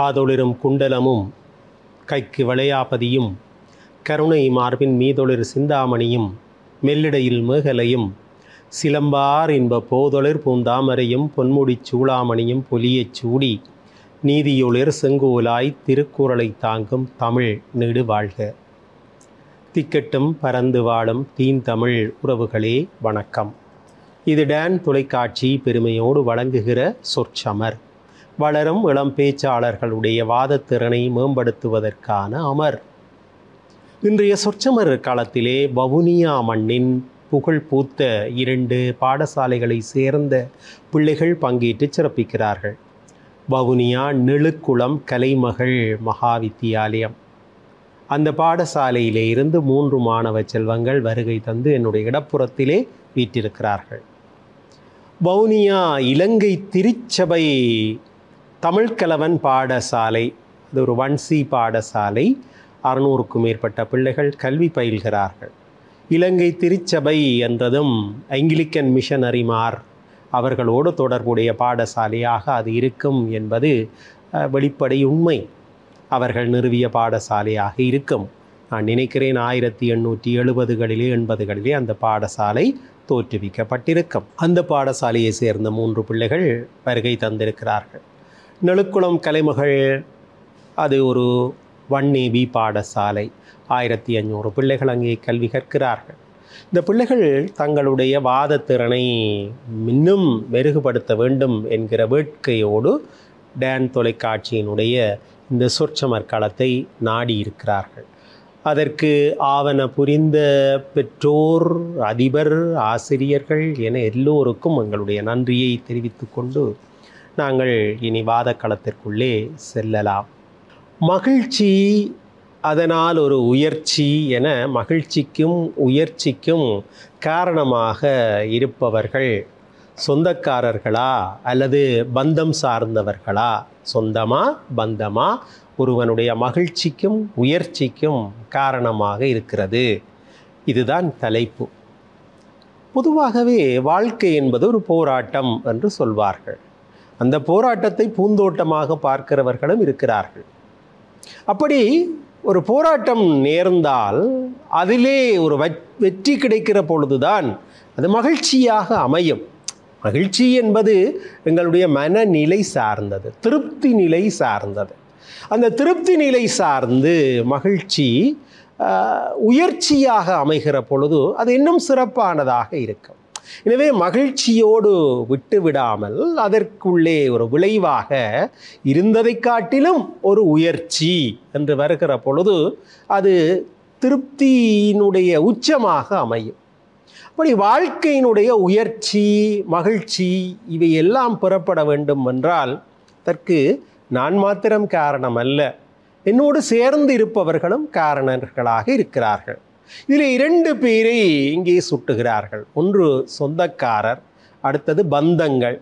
காதொளிரும் குண்டலமும் கைக்கு வளையாபதியும் கருணை மார்பின் மீதொளிர் சிந்தாமணியும் மெல்லிடையில் மேகலையும் சிலம்பார் இன்ப போதொளிர் பூந்தாமரையும் பொன்முடிச் சூளாமணியும் பொலியச் சூடி நீதியொளிர் செங்கோலாய் திருக்குறளை தாங்கும் தமிழ் நெடு வாழ்க. திக்கெட்டும் பறந்து வாழும் தீன்தமிழ் உறவுகளே வணக்கம். இது டான் தொலைக்காட்சி பெருமையோடு வழங்குகிற சொற்சமர். வளரும் இளம் பேச்சாளர்களுடைய வாதத்திறனை மேம்படுத்துவதற்கான அமர். இன்றைய சொற்சமர் காலத்திலே வவுனியா மண்ணின் புகழ் பூத்த 2 பாடசாலைகளை சேர்ந்த பிள்ளைகள் பங்கேற்று சிறப்பிக்கிறார்கள். வவுனியா நெழுக்குளம் கலைமகள் மகாவித்தியாலயம். அந்த பாடசாலையிலே இருந்து 3 மாணவ செல்வங்கள் வருகை தந்து என்னுடைய இடப்புறத்திலே வீற்றிருக்கிறார்கள். வவுனியா இலங்கை திருச்சபை தமிழ்கலவன் பாடசாலை, அது ஒரு 1C பாடசாலை. 600க்கும் மேற்பட்ட பிள்ளைகள் கல்வி பயில்கிறார்கள். இலங்கை திருச்சபை என்றதும் ஆங்கிலிக்கன் மிஷனரிமார் அவர்களோடு தொடர்புடைய பாடசாலையாக அது இருக்கும் என்பது வெளிப்படை உண்மை. அவர்கள் நிறுவிய பாடசாலையாக இருக்கும். நான் நினைக்கிறேன் 1870களிலே 80களிலே அந்த பாடசாலை தோற்றுவிக்கப்பட்டிருக்கும். அந்த பாடசாலையை சேர்ந்த 3 பிள்ளைகள் வருகை தந்திருக்கிறார்கள். நெழுக்குளம் கலைமகள் அது ஒரு 1AB பாடசாலை. 1500 பிள்ளைகள் அங்கே கல்வி கற்கிறார்கள். இந்த பிள்ளைகள் தங்களுடைய வாதத்திறனை இன்னும் மெருகுபடுத்த வேண்டும் என்கிற வேட்கையோடு டான் தொலைக்காட்சியினுடைய இந்த சொற்சமர் களத்தை நாடி இருக்கிறார்கள். அதற்கு ஆவண புரிந்த பெற்றோர், அதிபர், ஆசிரியர்கள் என எல்லோருக்கும் எங்களுடைய நன்றியை தெரிவித்து கொண்டு நாங்கள் இனி வாத களத்திற்குள்ளே செல்லலாம். மகிழ்ச்சி, அதனால் ஒரு உயர்ச்சி என மகிழ்ச்சிக்கும் உயர்ச்சிக்கும் காரணமாக இருப்பவர்கள் சொந்தக்காரர்களா அல்லது பந்தம் சார்ந்தவர்களா? சொந்தமா பந்தமா ஒருவனுடைய மகிழ்ச்சிக்கும் உயர்ச்சிக்கும் காரணமாக இருக்கிறது. இதுதான் தலைப்பு. பொதுவாகவே வாழ்க்கை என்பது ஒரு போராட்டம் என்று சொல்வார்கள். அந்த போராட்டத்தை பூந்தோட்டமாக பார்க்கிறவர்களும் இருக்கிறார்கள். அப்படி ஒரு போராட்டம் நேர்ந்தால் அதிலே ஒரு வெற்றி கிடைக்கிற பொழுதுதான் அது மகிழ்ச்சியாக அமையும். மகிழ்ச்சி என்பது எங்களுடைய மனநிலை சார்ந்தது, திருப்தி நிலை சார்ந்தது. அந்த திருப்தி நிலை சார்ந்து மகிழ்ச்சி உயர்ச்சியாக அமைகிற பொழுது அது இன்னும் சிறப்பானதாக இருக்கும். எனவே மகிழ்ச்சியோடு விட்டு விடாமல் அதற்குள்ளே ஒரு விளைவாக இருந்ததை காட்டிலும் ஒரு உயர்ச்சி என்று வருகிற பொழுது அது திருப்தியினுடைய உச்சமாக அமையும். அப்படி வாழ்க்கையினுடைய உயர்ச்சி, மகிழ்ச்சி இவையெல்லாம் பெறப்பட வேண்டும் என்றால் அதற்கு நான் மாத்திரம் காரணம் அல்ல, என்னோடு சேர்ந்து இருப்பவர்களும் காரணர்களாக இருக்கிறார்கள். இதில் 2 பேரை இங்கே சுட்டுகிறார்கள். ஒன்று சொந்தக்காரர், அடுத்தது பந்தங்கள்.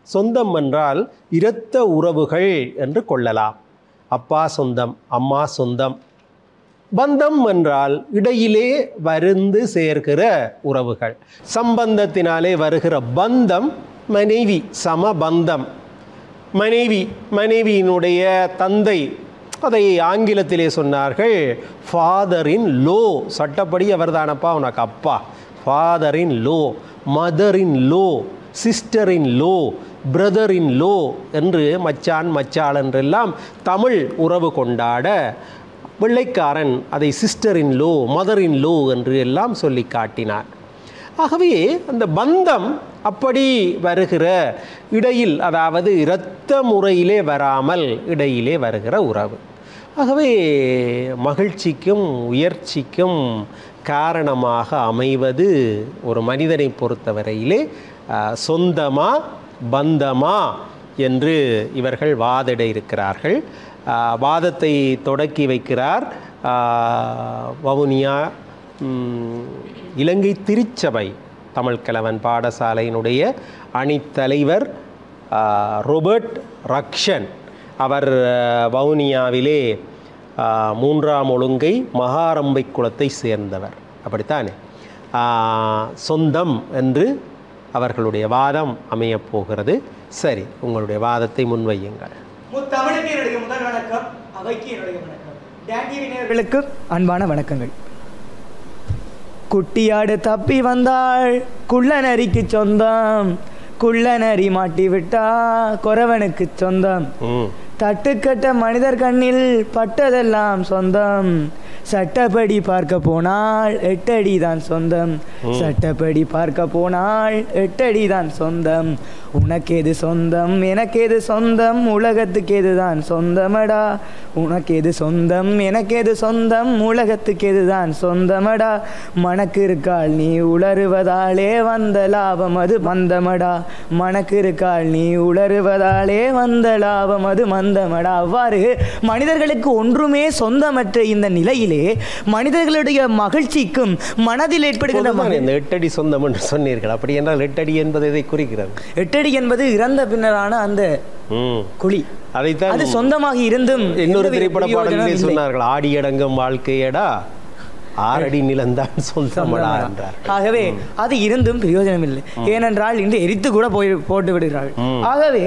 சொந்தம் என்றால் இரத்த உறவுகள் என்று கொள்ளலாம். அப்பா சொந்தம், அம்மா சொந்தம். பந்தம் என்றால் இடையிலே வருந்து சேர்கிற உறவுகள். சம்பந்தத்தினாலே வருகிற பந்தம் மனைவி, சமபந்தம். மனைவியினுடைய தந்தை, அதை ஆங்கிலத்திலே சொன்னார்கள் ஃபாதர் இன் லோ. சட்டப்படி அவர் தானப்பா உனக்கு அப்பா. Father in low, mother in low, sister in low, brother in low என்று மச்சான் மச்சாள் என்றெல்லாம் தமிழ் உறவு கொண்டாட வெள்ளைக்காரன் அதை sister in low, mother in low என்று எல்லாம் சொல்லி காட்டினார். ஆகவே அந்த பந்தம் அப்படி வருகிற இடையில், அதாவது இரத்த முறையிலே வராமல் இடையிலே வருகிற உறவு. ஆகவே மகிழ்ச்சிக்கும் உயர்ச்சிக்கும் காரணமாக அமைவது ஒரு மனிதனை பொறுத்தவரையிலே சொந்தமா பந்தமா என்று இவர்கள் வாதிட இருக்கிறார்கள். வாதத்தை தொடக்கி வைக்கிறார் வவுனியா இலங்கை திருச்சபை தமிழ்கலவன் பாடசாலையினுடைய அணித்தலைவர் ரோபர்ட் ரக்ஷன். அவர் வவுனியாவிலே 3ஆம் ஒழுங்கை மகாரம்பை குலத்தை சேர்ந்தவர். அப்படித்தானே? சொந்தம் என்று அவர்களுடைய வாதம் அமையப் போகிறது. சரி, உங்களுடைய வாதத்தை முன்வையுங்கள். முத்தமிழுக்கு என்னுடைய முதல் வணக்கம், அவைக்கு என்னுடைய வணக்கம். டான் டிவி நேயர்களுக்கு அன்பான வணக்கங்கள். குட்டியாடு தப்பி வந்தாள் குள்ள நரிக்கு சொந்தம், குள்ள நரி மாட்டி விட்டா குறவனுக்கு சொந்தம். தட்டுக்கட்ட மனிதர் கண்ணில் பட்டதெல்லாம் சொந்தம், சட்டப்படி பார்க்க போனால் 8 அடி தான் சொந்தம், சட்டப்படி பார்க்க போனால் 8 அடி தான் சொந்தம். உனக்கேது சொந்தம் எனக்கேது சொந்தம், உலகத்துக்கு எதுதான் சொந்தமடா, உனக்கேது சொந்தம் எனக்கேது சொந்தம், உலகத்துக்கு எதுதான் சொந்தமடா. மனக்கு இருக்காள் நீ உளறுவதாலே வந்த லாபம் அது மந்தமடா, மனக்கு இருக்காள் நீ உளறுவதாலே வந்த லாபம் அது மந்தமடா. அவ்வாறு மனிதர்களுக்கு ஒன்றுமே சொந்தமற்ற இந்த நிலையிலே மனிதர்களுடைய மகிழ்ச்சிக்கும் மனதில் ஏற்படுகின்ற 8 அடி சொந்தம் என்று சொன்னீர்கள். அப்படி என்றால் 8 அடி என்பது எதை குறிக்கிறது? 8 அடி என்பது இறந்த பின்னரான அந்த குழி, அதைத்தான் அது சொந்தமாக இருந்தும் இன்னொரு திரைப்பட பாடலிலே சொன்னார்கள், ஆடியடங்கும் வாழ்க்கையடா 6 அடி நிலந்தான் சொந்தமடா என்றார். ஆகவே அது இருந்தும் பிரயோஜனம் இல்லை, ஏனென்றால் இன்று எரித்து கூட போட்டு விடுகிறார்கள். ஆகவே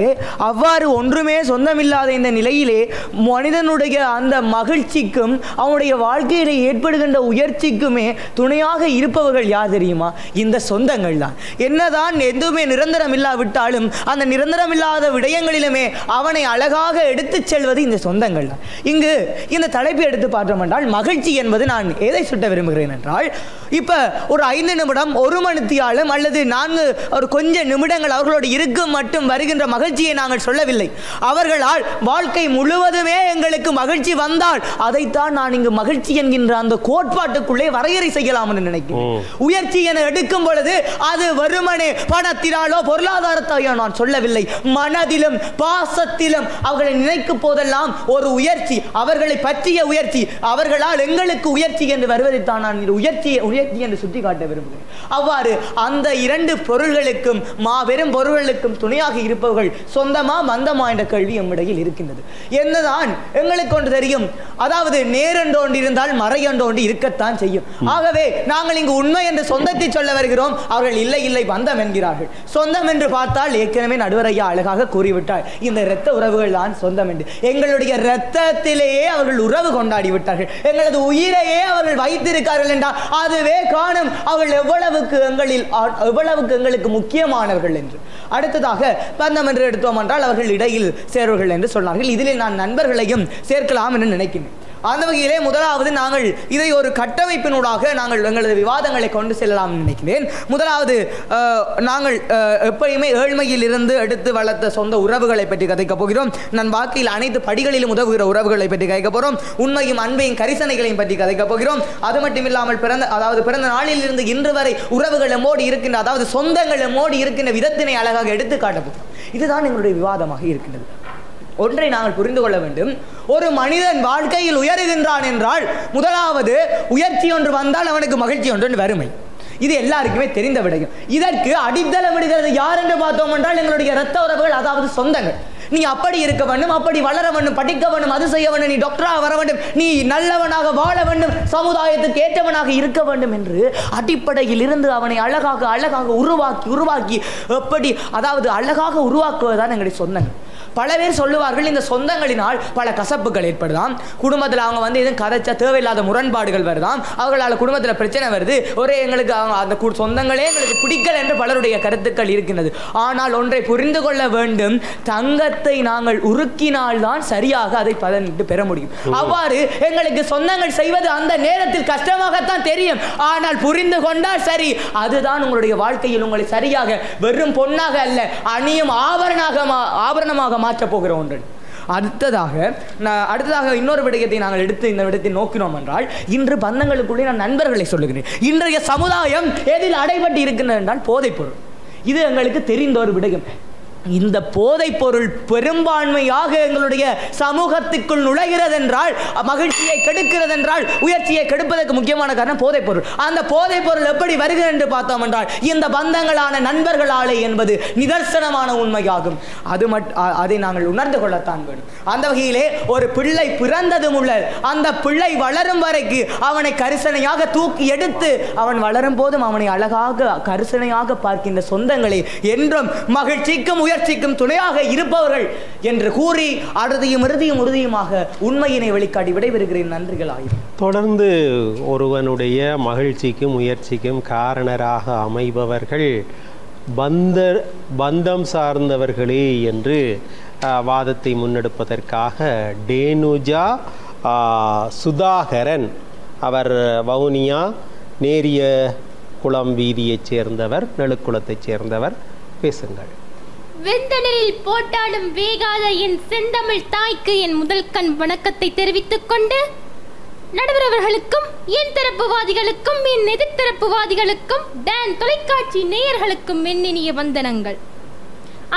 அவ்வாறு ஒன்றுமே சொந்தமில்லாத இந்த நிலையிலே மனிதனுடைய அந்த மகிழ்ச்சிக்கும் அவனுடைய வாழ்க்கையில ஏற்படுகின்ற உயர்ச்சிக்குமே துணையாக இருப்பவர்கள் யார் தெரியுமா? இந்த சொந்தங்கள் தான். என்னதான் எதுவுமே நிரந்தரம் இல்லாவிட்டாலும் அந்த நிரந்தரம் இல்லாத விடயங்களிலுமே அவனை அழகாக எடுத்துச் செல்வது இந்த சொந்தங்கள் தான். இங்கு இந்த தலைப்பை எடுத்து பார்த்தோம் என்றால் மகிழ்ச்சி என்பது நான் எதை விரும்புகிறேன் என்றால், இப்ப ஒரு 5 நிமிடம் 1 மணித்தியாலும் அல்லது 4 ஒரு கொஞ்ச நிமிடங்கள் அவர்களோடு இருக்கும் மட்டும் வருகின்ற மகிழ்ச்சியை நாங்கள் சொல்லவில்லை. அவர்களால் வாழ்க்கை முழுவதுமே எங்களுக்கு மகிழ்ச்சி வந்தால் அதைத்தான் நான் இங்கு மகிழ்ச்சி என்கின்ற அந்த கோட்பாட்டுக்குள்ளே வரையறை செய்யலாம் என்று நினைக்கிறேன். உயர்ச்சி என எடுக்கும் பொழுது அது வெறுமனே பணத்தினாலோ பொருளாதாரத்தையோ நான் சொல்லவில்லை. மனதிலும் பாசத்திலும் அவர்களை நினைக்கும் போதெல்லாம் ஒரு உயர்ச்சி, அவர்களை பற்றிய உயர்ச்சி, அவர்களால் எங்களுக்கு உயர்ச்சி என்று வருவதைத்தான் நான் உயர்ச்சி என்று சுட்டி காட்ட விரும்புகிறேன். அவ்வாறு அந்த 2 பொருள்களுக்கும் மாபெரும் பொருள்களுக்கும் துணையாக இருப்பவர்கள் சொந்தமா மந்தமா என்ற கேள்வி நம்மிடையில் இருக்கின்றது. என்னதான் எங்களுக்கு ஒன்று தெரியும், அதாவது நேரென்றோண்டு இருந்தால் மறையொன்றோண்டு இருக்கத்தான் செய்யும். ஆகவே நாங்கள் இங்கு உண்மை என்று சொந்தத்தை சொல்ல வருகிறோம், அவர்கள் இல்லை இல்லை பந்தம் என்கிறார்கள். சொந்தம் என்று பார்த்தால் ஏற்கனவே நடுவரையா அழகாக கூறிவிட்டார், இந்த இரத்த உறவுகள் தான் சொந்தம் என்று. எங்களுடைய இரத்தத்திலேயே அவர்கள் உறவு கொண்டாடி விட்டார்கள், எங்களது உயிரையே அவர்கள் வைத்திருக்கார்கள் என்றால் அதுவே காணும் அவர்கள் எவ்வளவுக்கு எங்களுக்கு முக்கியமானவர்கள் என்று. அடுத்ததாக பந்தம் என்று எடுத்தோம் என்றால் அவர்கள் இடையில் சேர்வர்கள் என்று சொன்னார்கள். இதிலே நான் நண்பர்களையும் சேர்க்கலாம் என்று நினைக்கிறேன். அந்த வகையிலே முதலாவது நாங்கள் இதை ஒரு கட்டமைப்பினூடாக நாங்கள் எங்களது விவாதங்களை கொண்டு செல்லலாம் நினைக்கிறேன். முதலாவது நாங்கள் எப்பயுமே ஏழ்மையில் இருந்து எடுத்து வளர்த்த சொந்த உறவுகளை பற்றி கதைக்கப் போகிறோம். நான் வாழ்க்கையில் அனைத்து படிகளிலும் உதவுகிற உறவுகளை பற்றி கதைக்க போகிறோம். உண்மையும் அன்பையும் கரிசனைகளையும் பற்றி கதைக்கப் போகிறோம். அது மட்டும் இல்லாமல் பிறந்த நாளில் இருந்து இன்று வரை உறவுகள் மோடி இருக்கின்ற, அதாவது சொந்தங்கள் மோடி இருக்கின்ற விதத்தினை அழகாக எடுத்து காட்டப் போகிறோம். இதுதான் எங்களுடைய விவாதமாக இருக்கின்றது. ஒன்றை நாங்கள் புரிந்து கொள்ள வேண்டும், ஒரு மனிதன் வாழ்க்கையில் உயருகின்றான் என்றால் முதலாவது உயர்ச்சி ஒன்று வந்தால் அவனுக்கு மகிழ்ச்சி ஒன்று வறுமை. இது எல்லாருக்குமே தெரிந்த விடயம். இதற்கு அடித்தளமிடுகிறது யார் என்று பார்த்தோம் என்றால் எங்களுடைய இரத்த உறவுகள், அதாவது சொந்தங்கள். நீ அப்படி இருக்க வேண்டும், அப்படி வளர வேண்டும், படிக்க வேண்டும், அது செய்ய வேண்டும், நீ டாக்டராக வர வேண்டும், நீ நல்லவனாக வாழ வேண்டும், சமுதாயத்துக்கு ஏற்றவனாக இருக்க வேண்டும் என்று அடிப்படையில் இருந்து அவனை அழகாக உருவாக்கி எப்படி, அதாவது அழகாக உருவாக்குவதுதான் எங்களுடைய சொந்தங்கள். பல பேர் சொல்லுவார்கள் இந்த சொந்தங்களினால் பல கசப்புகள் ஏற்படுதாம், குடும்பத்தில் அவங்க எதுவும் கதைச்சா தேவையில்லாத முரண்பாடுகள் வருதாம், அவர்களால் குடும்பத்தில் பிரச்சனை வருது, ஒரே எங்களுக்கு அந்த சொந்தங்களே எங்களுக்கு பிடிக்கல் என்று பலருடைய கருத்துக்கள் இருக்கின்றது. ஆனால் ஒன்றை புரிந்து கொள்ள வேண்டும், தங்கத்தை நாங்கள் உருக்கினால்தான் சரியாக அதை பதனிட்டு பெற முடியும். அவ்வாறு எங்களுக்கு சொந்தங்கள் செய்வது அந்த நேரத்தில் கஷ்டமாகத்தான் தெரியும், ஆனால் புரிந்து கொண்டால் சரி, அதுதான் உங்களுடைய வாழ்க்கையில் உங்களை சரியாக வெறும் பொன்னாக அல்ல அணியும் ஆபரணமாக மாற்றப் போகிற ஒன்று. அடுத்ததாக இன்னொரு விடயத்தை நாங்கள் எடுத்து இந்த விடத்தை நோக்கினோம் என்றால், இன்று பந்தங்களுக்குள்ளே நான் நண்பர்களை சொல்லுகிறேன். இன்றைய சமுதாயம் எதில் அடைபட்டு இருக்கின்றது என்றால் போதைப் பொருள். இது எங்களுக்கு தெரிந்த ஒரு விடயம். இந்த போதைப் பொருள் பெரும்பான்மையாக எங்களுடைய சமூகத்துக்குள் நுழைகிறது என்றால், மகிழ்ச்சியை கெடுக்கிறது என்றால், உயர்ச்சியை கெடுப்பதற்கு முக்கியமான காரணம் போதைப் பொருள். அந்த போதைப் பொருள் எப்படி வருகிறது என்று பார்த்தோம் என்றால் இந்த பந்தங்களான நண்பர்களாலே என்பது நிதர்சனமான உண்மையாகும். அதை நாங்கள் உணர்ந்து கொள்ளத்தான் வேண்டும். அந்த வகையிலே ஒரு பிள்ளை பிறந்தது முதல் அந்த பிள்ளை வளரும் வரைக்கு அவனை கரிசனையாக தூக்கி எடுத்து அவன் வளரும் போதும் அவனை அழகாக கரிசனையாக பார்க்கின்ற சொந்தங்களை என்றும் மகிழ்ச்சிக்கும் முயற்சிக்கும் துணையாக இருப்பவர்கள் என்று கூறி இறுதியுமாக உண்மையினை வெளிக்காட்டி விடைபெறுகிறேன். நன்றிகள் ஆயிரம். தொடர்ந்து ஒருவனுடைய மகிழ்ச்சிக்கும் முயற்சிக்கும் காரணராக அமைபவர்கள் பந்தம் சார்ந்தவர்களே என்று வாதத்தை முன்னெடுப்பதற்காக டேனுஜா சுதாகரன், அவர் வவுனியா நேரிய குளம் வீதியைச் சேர்ந்தவர், நெழுக்குளத்தைச் சேர்ந்தவர். பேசுங்கள். வெந்தனரில் போட்டாலும் வேகாத என் செந்தமிழ் தாய்க்கு என் முதல் கண் வணக்கத்தை தெரிவித்துக் கொண்டு, நடுவரவர்களுக்கும் என் தரப்புவாதிகளுக்கும் என் எதிர்த்தரப்புவாதிகளுக்கும் டான் தொலைக்காட்சி நேயர்களுக்கும் எண்ணினிய வந்தனங்கள்.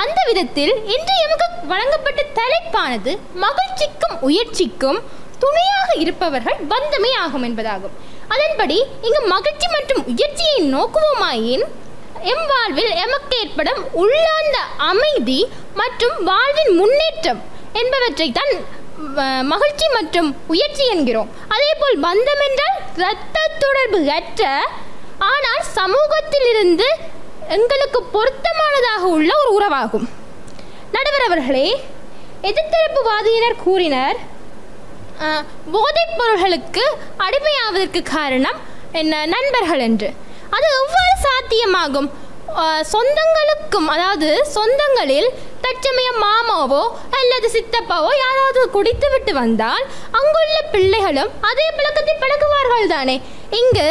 அந்த விதத்தில் இன்று எமக்கு வழங்கப்பட்ட தலைப்பானது மகிழ்ச்சிக்கும் உயர்ச்சிக்கும் துணையாக இருப்பவர்கள் பந்தமே ஆகும் என்பதாகும். அதன்படி இங்கு மகிழ்ச்சி மற்றும் உயர்ச்சியை நோக்குவோமாயின் எம் வாழ்வில் எமக்கு ஏற்படும் உள்ளார்ந்த அமைதி மற்றும் வாழ்வின் முன்னேற்றம் என்பவற்றை தான் மகிழ்ச்சி மற்றும் உயர்ச்சி என்கிறோம். அதேபோல் பந்தம் என்றால் இரத்த தொடர்பு அற்ற ஆனால் சமூகத்திலிருந்து எங்களுக்கு பொருத்தமானதாக உள்ள ஒரு உறவாகும். நடுவர் அவர்களே, எதிர்த்தரப்பு வாதியினர் கூறினர் போதைப் பொருள்களுக்கு அடிமையாவதற்கு காரணம் என்ன நண்பர்கள் என்று. அது எவ்வாறு சாத்தியமாகும்? சொந்தங்களுக்கும், அதாவது சொந்தங்களில் தற்சமயம் மாமாவோ அல்லது சித்தப்பாவோ யாராவது குடித்து விட்டு வந்தால் அங்குள்ள பிள்ளைகளும் அதே பழக்கத்தை பழகுவார்கள் தானே. இங்கு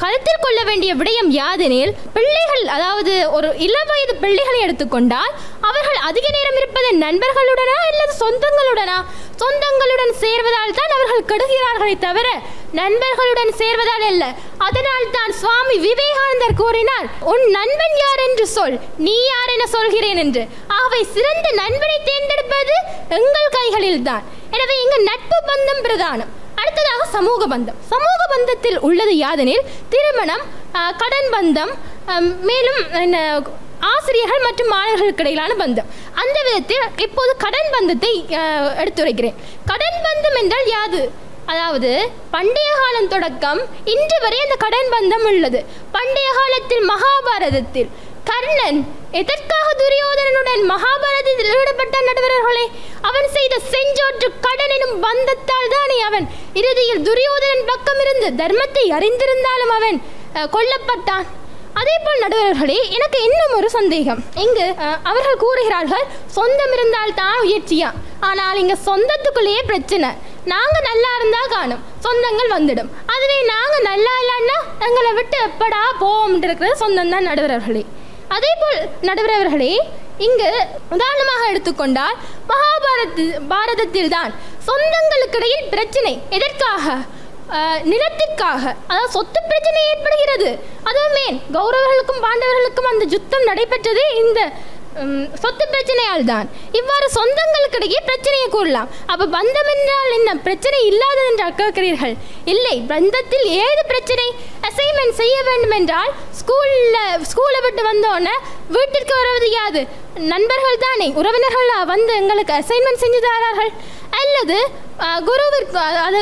கருத்தில் கொள்ள வேண்டிய விடயம் யாதெனில், பிள்ளைகள், அதாவது ஒரு இளவயது பிள்ளைகளை எடுத்துக்கொண்டால் அவர்கள் அதிக நேரம் இருப்பது நண்பர்களுடனா அல்லது சொந்தங்களுடனா? சொந்தங்களுடன் சேர்வதால் தான் அவர்கள் கெடுகிறார்களே தவிர நண்பர்களுடன் சேர்வதால் அல்ல. அதனால் தான் சுவாமி விவேகானந்தர் கூறினார், உன் நண்பன் யார் என்று சொல், நீ யார் என சொல்கிறேன் என்று. ஆகவே சிறந்த நண்பனை தேர்ந்தெடுப்பது எங்கள் கைகளில் தான். எனவே இங்கு நட்பு பந்தம் பிரதானம். அடுத்ததாக சமூக பந்தம். சமூக பந்தத்தில் உள்ளது யாதெனில் திருமணம், கடன் பந்தம், மேலும் ஆசிரியர்கள் மற்றும் மாணவர்களுக்கு இடையிலான பந்தம். அந்த விதத்தில் இப்போது கடன் பந்தத்தை எடுத்துரைக்கிறேன். கடன் பந்தம் என்றால் யாது? அதாவது பண்டைய காலம் தொடக்கம் இன்று வரை அந்த கடன் பந்தம் உள்ளது. பண்டைய காலத்தில் மகாபாரதத்தில் கர்ணன் எதற்காக துரியோதனனுடன் மகாபாரதத்தில் ஈடுபட்ட நடுவர்களே? அவன் செய்த செஞ்சோற்று கடன் எனும் பந்தத்தால் தானே அவன் இறுதியில் துரியோதனன் பக்கம் இருந்து தர்மத்தை அறிந்திருந்தாலும் அவன் கொல்லப்பட்டான். அதே போல் நடுவர்களே, எனக்கு இன்னும் ஒரு சந்தேகம். இங்கு அவர்கள் கூறுகிறார்கள் சொந்தம் இருந்தால் தான் உயர்ச்சியா. ஆனால் இங்க சொந்தத்துக்குள்ளேயே பிரச்சனை. நாங்க நல்லா இருந்தா காணும், சொந்தங்கள் வந்துடும். அதுவே நாங்க நல்லா இல்லைன்னா எங்களை விட்டு எப்படா போவோம் இருக்கிறது சொந்தம் தான் நடுவர்களே. அதே போல் நடுவர்களே, இங்கு உதாரணமாக எடுத்துக்கொண்டால் மகாபாரதத்தில் தான் சொந்தங்களுக்கிடையில் பிரச்சனை. எதற்காக? நிலத்திற்காக, அதாவது சொத்து பிரச்சனை ஏற்படுகிறது. அதுவுமே கௌரவர்களுக்கும் பாண்டவர்களுக்கும் அந்த யுத்தம் நடைபெற்றது இந்த சொத்து பிரச்சனையால் தான். இவ்வாறு சொந்தங்களுக்கிடையே பிரச்சனையை கூறலாம். அப்ப பந்தம் என்றால் என்ன? பிரச்சனை இல்லாதது என்று கேட்கிறீர்கள். இல்லை, பந்தத்தில் ஏது பிரச்சனை? அசைன்மெண்ட் செய்ய வேண்டும் என்றால் ஸ்கூலை விட்டு வந்தோடனே வீட்டிற்கு வருவது யாது? நண்பர்கள் தானே, உறவினர்கள் வந்து எங்களுக்கு அசைன்மெண்ட் செஞ்சு தரார்கள். அல்லது குருவிற்கு, அது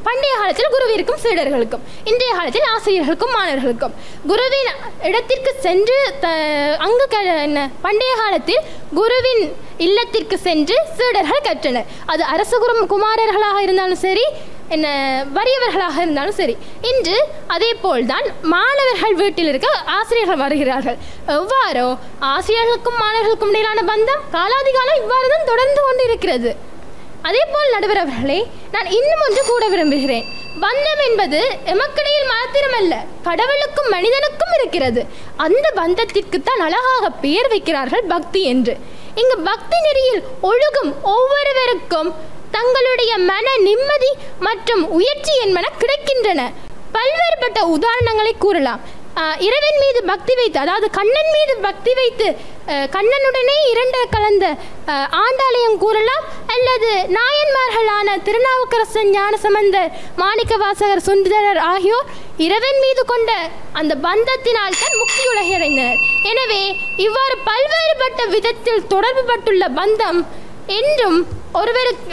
பண்டைய காலத்தில் குருவிற்கும் சீடர்களுக்கும், இன்றைய காலத்தில் ஆசிரியர்களுக்கும் மாணவர்களுக்கும். குருவின் இடத்திற்கு சென்று அங்கு பண்டைய காலத்தில் குருவின் இல்லத்திற்கு சென்று சீடர்கள் கற்றனர். அது அரச குமாரர்களாக இருந்தாலும் சரி, வறியவர்களாக இருந்தாலும் சரி. இன்று அதே போல்தான் மாணவர்கள் வீட்டில் இருக்க ஆசிரியர்கள் வருகிறார்கள். எவ்வாறோ ஆசிரியர்களுக்கும் மாணவர்களுக்கும் இடையிலான பந்தம் காலாதிகாலம் இவ்வாறு தான் தொடர்ந்து கொண்டு இருக்கிறது. அதே போல் நடுவர் அவர்களே, நான் இன்னும் ஒன்று கூட விரும்புகிறேன். பந்தம் என்பது எமக்கிடையில் மாத்திரமல்ல, கடவுளுக்கும் மனிதனுக்கும் இருக்கிறது. அந்த பந்தத்திற்குத்தான் அழகாக பெயர் வைக்கிறார்கள் பக்தி என்று. இங்கு பக்தி நெறியில் ஒழுகும் ஒவ்வொருவருக்கும் தங்களுடைய மன நிம்மதி மற்றும் உயர்ச்சி என்பன கிடைக்கின்றன. பல்வேறுபட்ட உதாரணங்களை கூறலாம். இறைவன் மீது பக்தி வைத்து, அதாவது கண்ணன் மீது பக்தி வைத்து கண்ணனுடனே இரண்டு கலந்த ஆண்டாலயம் கூறலாம். அல்லது நாயன்மார்களான திருநாவுக்கரசன், ஞானசம்பந்தர், மாணிக்கவாசகர், சுந்தரர் ஆகியோர் இறைவன் மீது கொண்ட அந்த பந்தத்தினால் தான் முக்தி உலகடைந்தனர். எனவே இவ்வாறு பல்வேறுபட்ட விதத்தில் தொடர்பு பட்டுள்ள பந்தம் என்றும்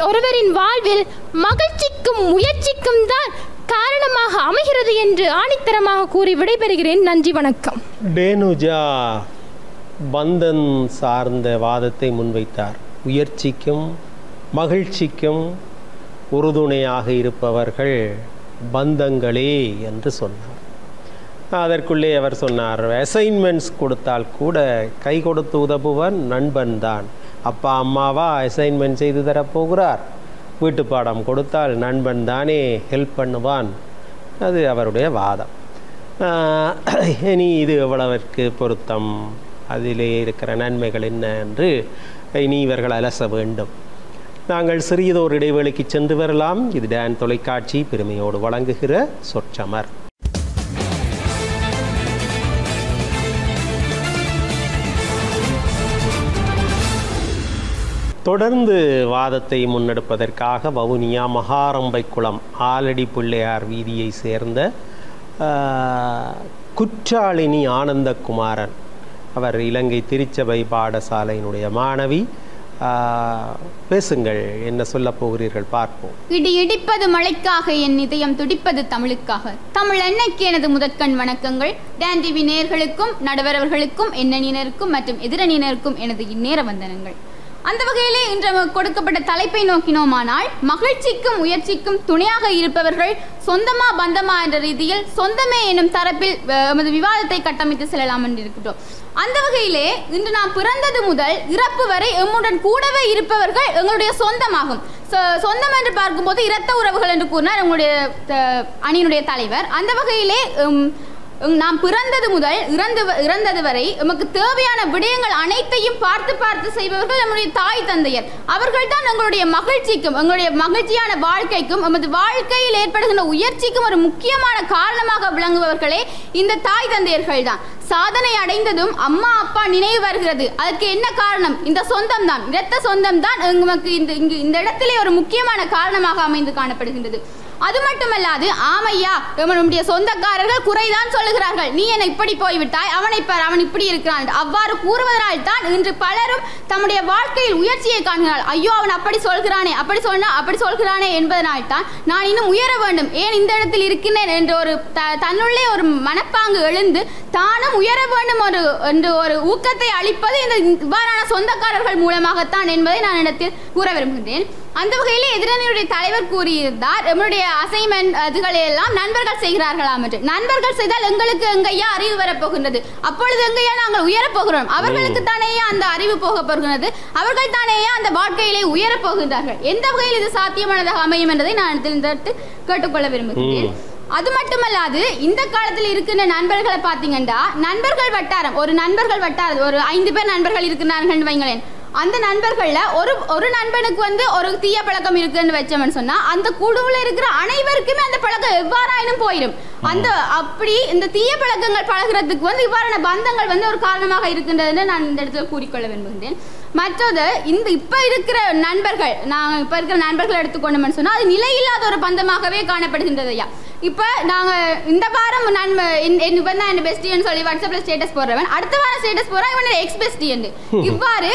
ஒருவரின் வாழ்வில் மகிழ்ச்சிக்கும் முயற்சிக்கும் தான் காரணமாக அமைகிறது என்று ஆணித்தரமாக கூறி விடைபெறுகிறேன். நன்றி, வணக்கம். டேனுஜா பந்தன் சார்ந்த வாதத்தை முன்வைத்தார். உயர்ச்சிக்கும் மகிழ்ச்சிக்கும் உறுதுணையாக இருப்பவர்கள் பந்தங்களே என்று சொன்னார். அதற்குள்ளே அவர் சொன்னார், அசைன்மெண்ட்ஸ் கொடுத்தால் கூட கை கொடுத்து உதவுவன் நண்பன் தான். அப்பா அம்மாவா அசைன்மெண்ட் செய்து தரப்போகிறார், வீட்டு பாடம் கொடுத்தால் நண்பன் தானே ஹெல்ப் பண்ணுவான். அது அவருடைய வாதம். இனி இது எவ்வளவிற்கு பொருத்தம், அதிலே இருக்கிற நன்மைகள் என்ன என்று இனி இவர்கள் அலச வேண்டும். நாங்கள் சிறியதோர் இடைவேளைக்கு சென்று வரலாம். இது டான் தொலைக்காட்சி பெருமையோடு வழங்குகிற சொற்றமர். தொடர்ந்து வாதத்தை முன்னெடுப்பதற்காக வவுனியா மகாரம்பைக்குளம் ஆலடி பிள்ளையார் வீதியை சேர்ந்த குற்றாலினி ஆனந்தகுமாரன், அவர் இலங்கை திருச்சபை பாடசாலையினுடைய மாணவி. பேசுங்கள், என்ன சொல்ல போகிறீர்கள் பார்ப்போம். இடி இடிப்பது மழைக்காக, என் இதயம் துடிப்பது தமிழுக்காக. தமிழ் அன்னைக்கு எனது முதற்கண் வணக்கங்கள். டான் டிவி நேயர்களுக்கும் நடுவரவர்களுக்கும் எண்ணணியினருக்கும் மற்றும் எதிரணியினருக்கும் எனது இந்நேர வந்தனங்கள். அந்த வகையிலே இன்று கொடுக்கப்பட்ட தலைப்பை நோக்கினோமானால், மகிழ்ச்சிக்கும் உயர்ச்சிக்கும் துணையாக இருப்பவர்கள் சொந்தமா பந்தமா என்ற ரீதியில் சொந்தமே எனும் தரப்பில் எமது விவாதத்தை கட்டமைத்து செல்லலாம் என்று இருக்கிறோம். அந்த வகையிலே இன்று நாம் பிறந்தது முதல் இறப்பு வரை எம்முடன் கூடவே இருப்பவர்கள் எங்களுடைய சொந்தமாகும். சொந்தம் என்று பார்க்கும்போது இரத்த உறவுகள் என்று கூறினார் எங்களுடைய அணியினுடைய தலைவர். அந்த வகையிலே நாம் பிறந்தது முதல் இறந்தது வரை நமக்கு தேவையான விடயங்கள் அனைத்தையும் பார்த்து செய்பவர்கள் நம்முடைய தாய் தந்தையர். அவர்கள் தான் எங்களுடைய மகிழ்ச்சிக்கும் எங்களுடைய மகிழ்ச்சியான வாழ்க்கைக்கும் நமது வாழ்க்கையில் ஏற்படுகின்ற உயர்ச்சிக்கும் ஒரு முக்கியமான காரணமாக விளங்குபவர்களே இந்த தாய் தந்தையர்கள் தான். சாதனை அடைந்ததும் அம்மா அப்பா நினைவு வருகிறது. அதுக்கு என்ன காரணம்? இந்த சொந்தம் தான், இரத்த சொந்தம் தான் நமக்கு இந்த இடத்திலே ஒரு முக்கியமான காரணமாக அமைந்து காணப்படுகின்றது. அது மட்டுமல்லாது, ஆமையா நம்முடைய சொந்தக்காரர்கள் குறைதான் சொல்லுகிறார்கள். நீ என்ன இப்படி போய்விட்டாய், அவனை பார், அவன் இப்படி இருக்கிறான். அவ்வாறு கூறுவதனால் தான் இன்று பலரும் தம்முடைய வாழ்க்கையில் உயர்ச்சியை காண்கிறார்கள். ஐயோ, அவன் அப்படி சொல்கிறானே, அப்படி சொல்கிறானே என்பதனால் தான் நான் இன்னும் உயர வேண்டும், ஏன் இந்த இடத்தில் இருக்கின்றேன் என்ற ஒரு தன்னுள்ளே ஒரு மனப்பாங்கு எழுந்து தானும் உயர வேண்டும் என்று ஒரு ஊக்கத்தை அளிப்பது இந்த இவ்வாறான சொந்தக்காரர்கள் மூலமாகத்தான் என்பதை நான் இடத்தில் கூற விரும்புகின்றேன். அந்த வகையிலே எதிரணியுடைய தலைவர் கூறியிருந்தார், நம்மளுடைய அசைன்மெண்ட் அதுகளை எல்லாம் நண்பர்கள் செய்கிறார்களாம் என்று. நண்பர்கள் செய்தால் எங்களுக்கு எங்கையா அறிவு வரப்போகின்றது, அப்பொழுது எங்கையா நாங்கள் உயரப் போகிறோம். அவர்களுக்கு தானேயா அந்த அறிவு போக போகிறது, அவர்கள் தானேயா அந்த வாழ்க்கையிலே உயரப் போகின்றார்கள். எந்த வகையில் இது சாத்தியமானதாக அமையும் என்பதை நான் கேட்டுக்கொள்ள விரும்புகிறேன். அது மட்டுமல்லாது, இந்த காலத்தில் இருக்கின்ற நண்பர்களை பார்த்தீங்கன்னா, நண்பர்கள் வட்டாரம் ஒரு 5 பேர் நண்பர்கள் இருக்கிறார்கள் வைங்களேன். அந்த நண்பர்கள்ல ஒரு நண்பனுக்கு ஒரு தீய பழக்கம் இருக்குன்னு வச்சோம்னு சொன்னா, அந்த குழுவில் இருக்கிற அனைவருக்குமே அந்த பழக்கம் எவ்வாறாயினும் போயிடும். அப்படி இந்த தீய பழக்கங்கள் பழகிறதுக்கு இவ்வாறான பந்தங்கள் ஒரு காரணமாக இருக்கின்றதுன்னு நான் இந்த இடத்துல கூறிக்கொள்ள விரும்புகின்றேன். மற்றது, இப்ப இருக்கிற நண்பர்கள் எடுத்துக்கொண்டோம்னு சொன்னா, அது நிலையில்லாத ஒரு பந்தமாகவே காணப்படுகின்றதையா. இப்ப நாங்க இந்த வாரம் இவன் தான் என் பெஸ்டின்னு சொல்லி வாட்ஸ்அப்ல ஸ்டேட்டஸ் போடுறவன், அடுத்த வாரம் ஸ்டேட்டஸ் போறான் இவன் எக்ஸ் பெஸ்டி என்று. இவ்வாறு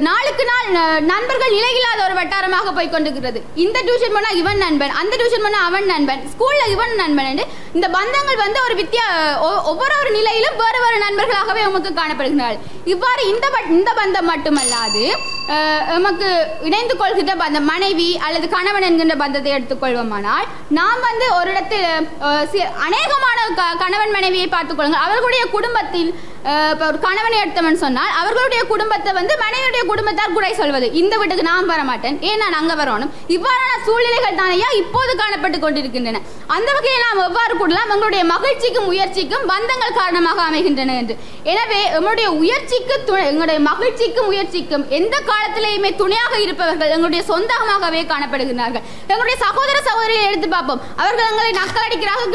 நாளுக்கு நாள் நண்பர்கள் நிலையில்லாத ஒரு வட்டாரமாக போய் கொண்டிருக்கிறது. இந்த டியூஷன் பண்ணா இவன் நண்பன், அந்த டியூஷன் பண்ணா அவன் நண்பன், ஸ்கூல்ல இவன் நண்பன் என்று இந்த பந்தங்கள் ஒரு ஒவ்வொரு நிலையிலும் வேறு நண்பர்களாகவே நமக்கு காணப்படுகிறார்கள். இவ்வாறு இந்த பந்தம் மட்டுமல்லாது, நமக்கு இணைந்து கொள்கின்ற பந்தம், மனைவி அல்லது கணவன் என்கின்ற பந்தத்தை எடுத்துக்கொள்வோமானால், நாம் ஒரு இடத்தில் அநேகமான கணவன் மனைவியை பார்த்துக் கொள்ளுங்கள். அவர்களுடைய குடும்பத்தில் ஒரு கணவனை எடுத்தவன் சொன்னால், அவர்களுடைய குடும்பத்தை மனைவியுடைய குடும்பத்தார் குறை சொல்வது, இந்த வீட்டுக்கு நான் வர மாட்டேன், ஏன் நான் அங்க வரணும், இவ்வாறான சூழ்நிலைகள் தானையா இப்போது காணப்பட்டு கொண்டிருக்கின்றன. அந்த வகையில் நாம் எவ்வாறு கூடலாம், எங்களுடைய மகிழ்ச்சிக்கும் உயர்ச்சிக்கும் பந்தங்கள் காரணமாக அமைகின்றன என்று. எனவே எங்களுடைய மகிழ்ச்சிக்கும் உயர்ச்சிக்கும் எந்த காலத்திலேயுமே துணையாக இருப்பவர்கள் எங்களுடைய சொந்தமாகவே காணப்படுகிறார்கள். எங்களுடைய சகோதர சகோதரியை எடுத்து பார்ப்போம், அவர்கள் எங்களை நக்கல் அடிக்கிறார்கள்,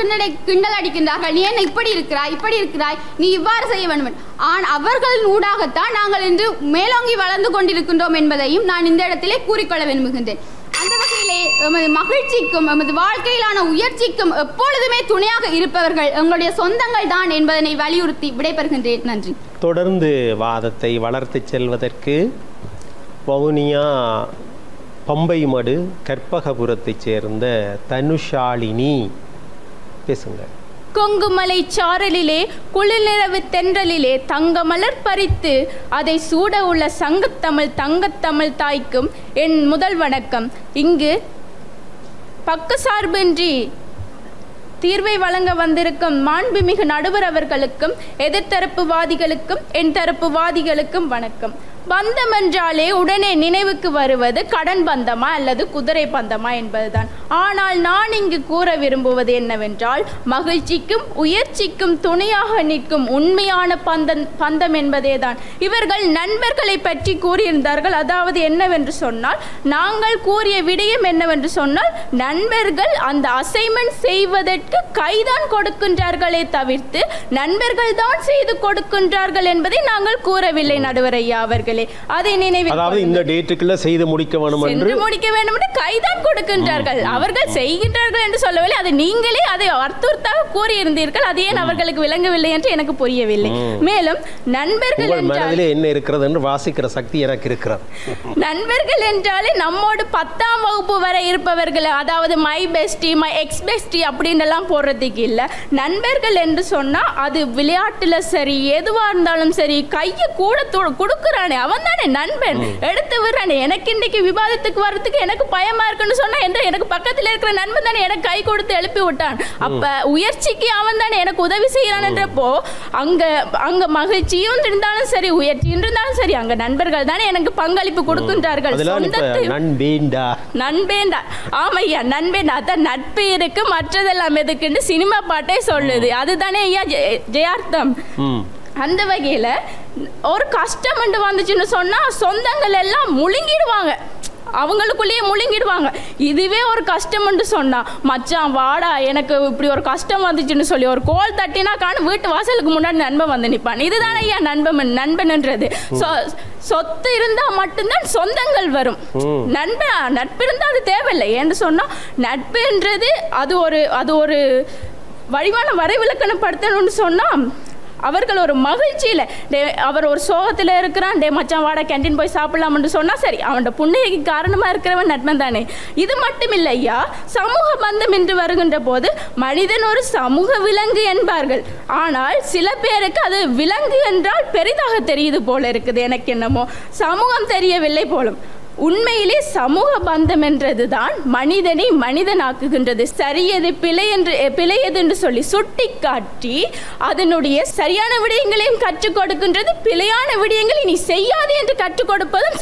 கிண்டல் அடிக்கின்றார்கள். நீ என்ன இப்படி இருக்கிறாய், நீ இவ்வாறு செய்ய வேண்டும். அவர்களின் ஊடாகத்தான் நாங்கள் இன்று மேலோங்கி வளர்ந்து கொண்டிருக்கின்றோம் என்பதையும் நான் இந்த இடத்திலே கூறிக்கொள்ள விரும்புகின்றேன். அந்த வகையிலே எமது மகிழ்ச்சிக்கும் எமது வாழ்க்கையிலான உயர்ச்சிக்கும் எப்பொழுதுமே துணையாக இருப்பவர்கள் எங்களுடைய சொந்தங்கள் தான் என்பதனை வலியுறுத்தி விடைபெறுகின்றேன். நன்றி. தொடர்ந்து வாதத்தை வளர்த்து செல்வதற்கு வவுனியா பம்பைமடு கற்பகபுரத்தைச் சேர்ந்த தனுஷாலினி பேசுங்க. கொங்குமலை சாரலிலே குளிர்நிலவு தென்றலிலே தங்கமலர் பறித்து அதை சூட உள்ள சங்கத்தமிழ் தங்கத்தமிழ் தாய்க்கும் என் முதல் வணக்கம். இங்கு பக்கசார்பின்றி தீர்வை வழங்க வந்திருக்கும் மாண்புமிகு நடுவர் அவர்களுக்கும் எதிர்த்தரப்புவாதிகளுக்கும் என் தரப்புவாதிகளுக்கும் வணக்கம். பந்தம் என்றாலே உடனே நினைவுக்கு வருவது கடன் பந்தமா அல்லது குதிரை பந்தமா என்பதுதான். ஆனால் நான் இங்கு கூற விரும்புவது என்னவென்றால், மகிழ்ச்சிக்கும் உயர்ச்சிக்கும் துணையாக நிற்கும் உண்மையான பந்தம் என்பதே தான். இவர்கள் நண்பர்களை பற்றி கூறியிருந்தார்கள். அதாவது என்னவென்று சொன்னால், நாங்கள் கூறிய விடயம் என்னவென்று சொன்னால், நண்பர்கள் அந்த அசைன்மெண்ட் செய்வதற்கு கைதான் கொடுக்கின்றார்களே தவிர்த்து நண்பர்கள் தான் செய்து கொடுக்கின்றார்கள் என்பதை நாங்கள் கூறவில்லை நடுவர் ஐயா அவர்கள். அதை நினைவில், அதாவது இந்த டேட்டுக்குள்ள செய்து முடிக்க வேண்டும் என்று கைதான் கொடுக்கின்றார்கள். அவர்கள் செய்கின்றார்கள் என்று சொல்லவில்லை, அது நீங்களே அதை அர்த்தத்தாக கூறியிருந்தீர்கள். அது ஏன் அவர்களுக்கு விளங்கவில்லை என்று எனக்கு புரியவில்லை. மேலும் நண்பர்கள் மனதிலே என்ன இருக்கிறது என்று வாசிக்கிற சக்தி எனக்கு இருக்கிறது. நண்பர்கள் என்றாலே நம்மோடு 10ஆம் வகுப்பு வரை இருப்பவர்கள், அதாவது my bestie my X bestie அப்படின்னு எல்லாம் போடுறதுக்கு இல்லை. நண்பர்கள் என்று சொன்னா அது விளையாட்டுல சரி எதுவா இருந்தாலும் சரி, கையை கூட கொடுக்குறானே அவன் தானே நண்பன். எடுத்து விடுறானே. எனக்கு இன்னைக்கு விவாதத்துக்கு வர்றதுக்கு எனக்கு பயமா இருக்குன்னு சொன்னா எனக்கு பக்கத்தில் இருக்கிற நண்பன் தானே எனக்கு கை கொடுத்து எழுப்பி விட்டான். அப்ப உயர்ச்சிக்கு அவன் தானே எனக்கு உதவி செய்யறான் என்றப்போ அங்க மகிழ்ச்சியும் இருந்தாலும் சரி உயர்ச்சியும் இருந்தாலும் சரி அங்க நண்பர்கள் தானே எனக்கு பங்களிப்பு கொடுக்கின்றார்கள். நண்பேண்டா ஆமையா நண்பேண்டா. அதான் நட்பு இருக்கு மற்றதெல்லாம் எதுக்குன்னு சினிமா பாட்டே சொல்லுது. அதுதானே ஐயா ஜெயார்த்தம். அந்த வகையில் ஒரு கஷ்டம் என்று வந்துச்சுன்னு சொன்னால் சொந்தங்கள் எல்லாம் முழுங்கிடுவாங்க, அவங்களுக்குள்ளேயே முழுங்கிடுவாங்க. இதுவே ஒரு கஷ்டம் என்று சொன்னா, மச்சான் வாடா எனக்கு இப்படி ஒரு கஷ்டம் வந்துச்சுன்னு சொல்லி ஒரு கோல் தட்டினா காணும் வீட்டு வாசலுக்கு முன்னாடி நண்பன் வந்து நிற்பான். இதுதானே ஐயா நண்பன்ன்றது. சொத்து இருந்தா மட்டும்தான் சொந்தங்கள் வரும். நட்பு இருந்தால் அது தேவையில்லை என்று சொன்னா, நட்புன்றது அது ஒரு வடிவான வரைவிலக்கணப்படுத்தணும்னு சொன்னா, அவர்கள் ஒரு மகிழ்ச்சியில் அவர் ஒரு சோகத்தில் இருக்கிறான், டே மச்சான் வாடா கேன்டீன் போய் சாப்பிடலாம்னு சொன்னால் சரி, அவனோட புண்ணியக்கு காரணமாக இருக்கிறவன் நட்பன் தானே. இது மட்டும் இல்லையா, சமூக பந்தம் என்று வருகின்ற போது மனிதன் ஒரு சமூக விலங்கு என்பார்கள். ஆனால் சில பேருக்கு அது விலங்கு என்றால் பெரிதாக தெரியுது போல இருக்குது. எனக்கு என்னமோ சமூகம் தெரியவில்லை போலும். உண்மையிலே சமூக பந்தம் என்றதுதான் மனிதனை மனிதனாக்குகின்றது. சரியது பிழையது என்று சொல்லி சுட்டி காட்டி அதனுடைய சரியான விடயங்களையும் கற்றுக் கொடுக்கின்றது. பிழையான விடயங்களை நீ செய்யாது என்று கற்றுக் கொடுப்பதும்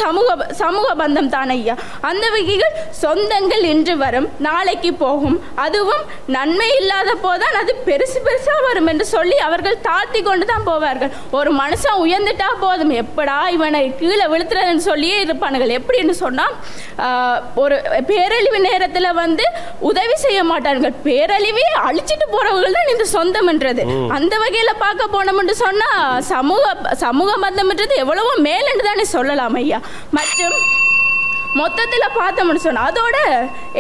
சமூக பந்தம் தான் ஐயா. அந்த வகைகள் சொந்தங்கள் இன்று வரும் நாளைக்கு போகும், அதுவும் நன்மை இல்லாத போதான் அது பெருசா வரும் என்று சொல்லி அவர்கள் தாழ்த்தி கொண்டு தான் போவார்கள். ஒரு மனுஷன் உயர்ந்துட்டா போதும், எப்படா இவனை கீழே விழுத்துறதுன்னு சொல்லியே இருப்பானுகள். எப்படி சொன்னா, ஒரு பேரழிவு நேரத்தில் உதவி செய்ய மாட்டார்கள், பேரழிவே அழிச்சிட்டு போறவர்கள் தான் இந்த சொந்தம் என்றது. அந்த வகையில பார்க்க போனோம்னு சொன்னா சமூக பந்தம் என்றது எவ்வளவோ மேலென்று தானே சொல்லலாம் ஐயா. மற்றும் மொத்தத்தில் பார்த்தோம்னு சொன்னால் அதோட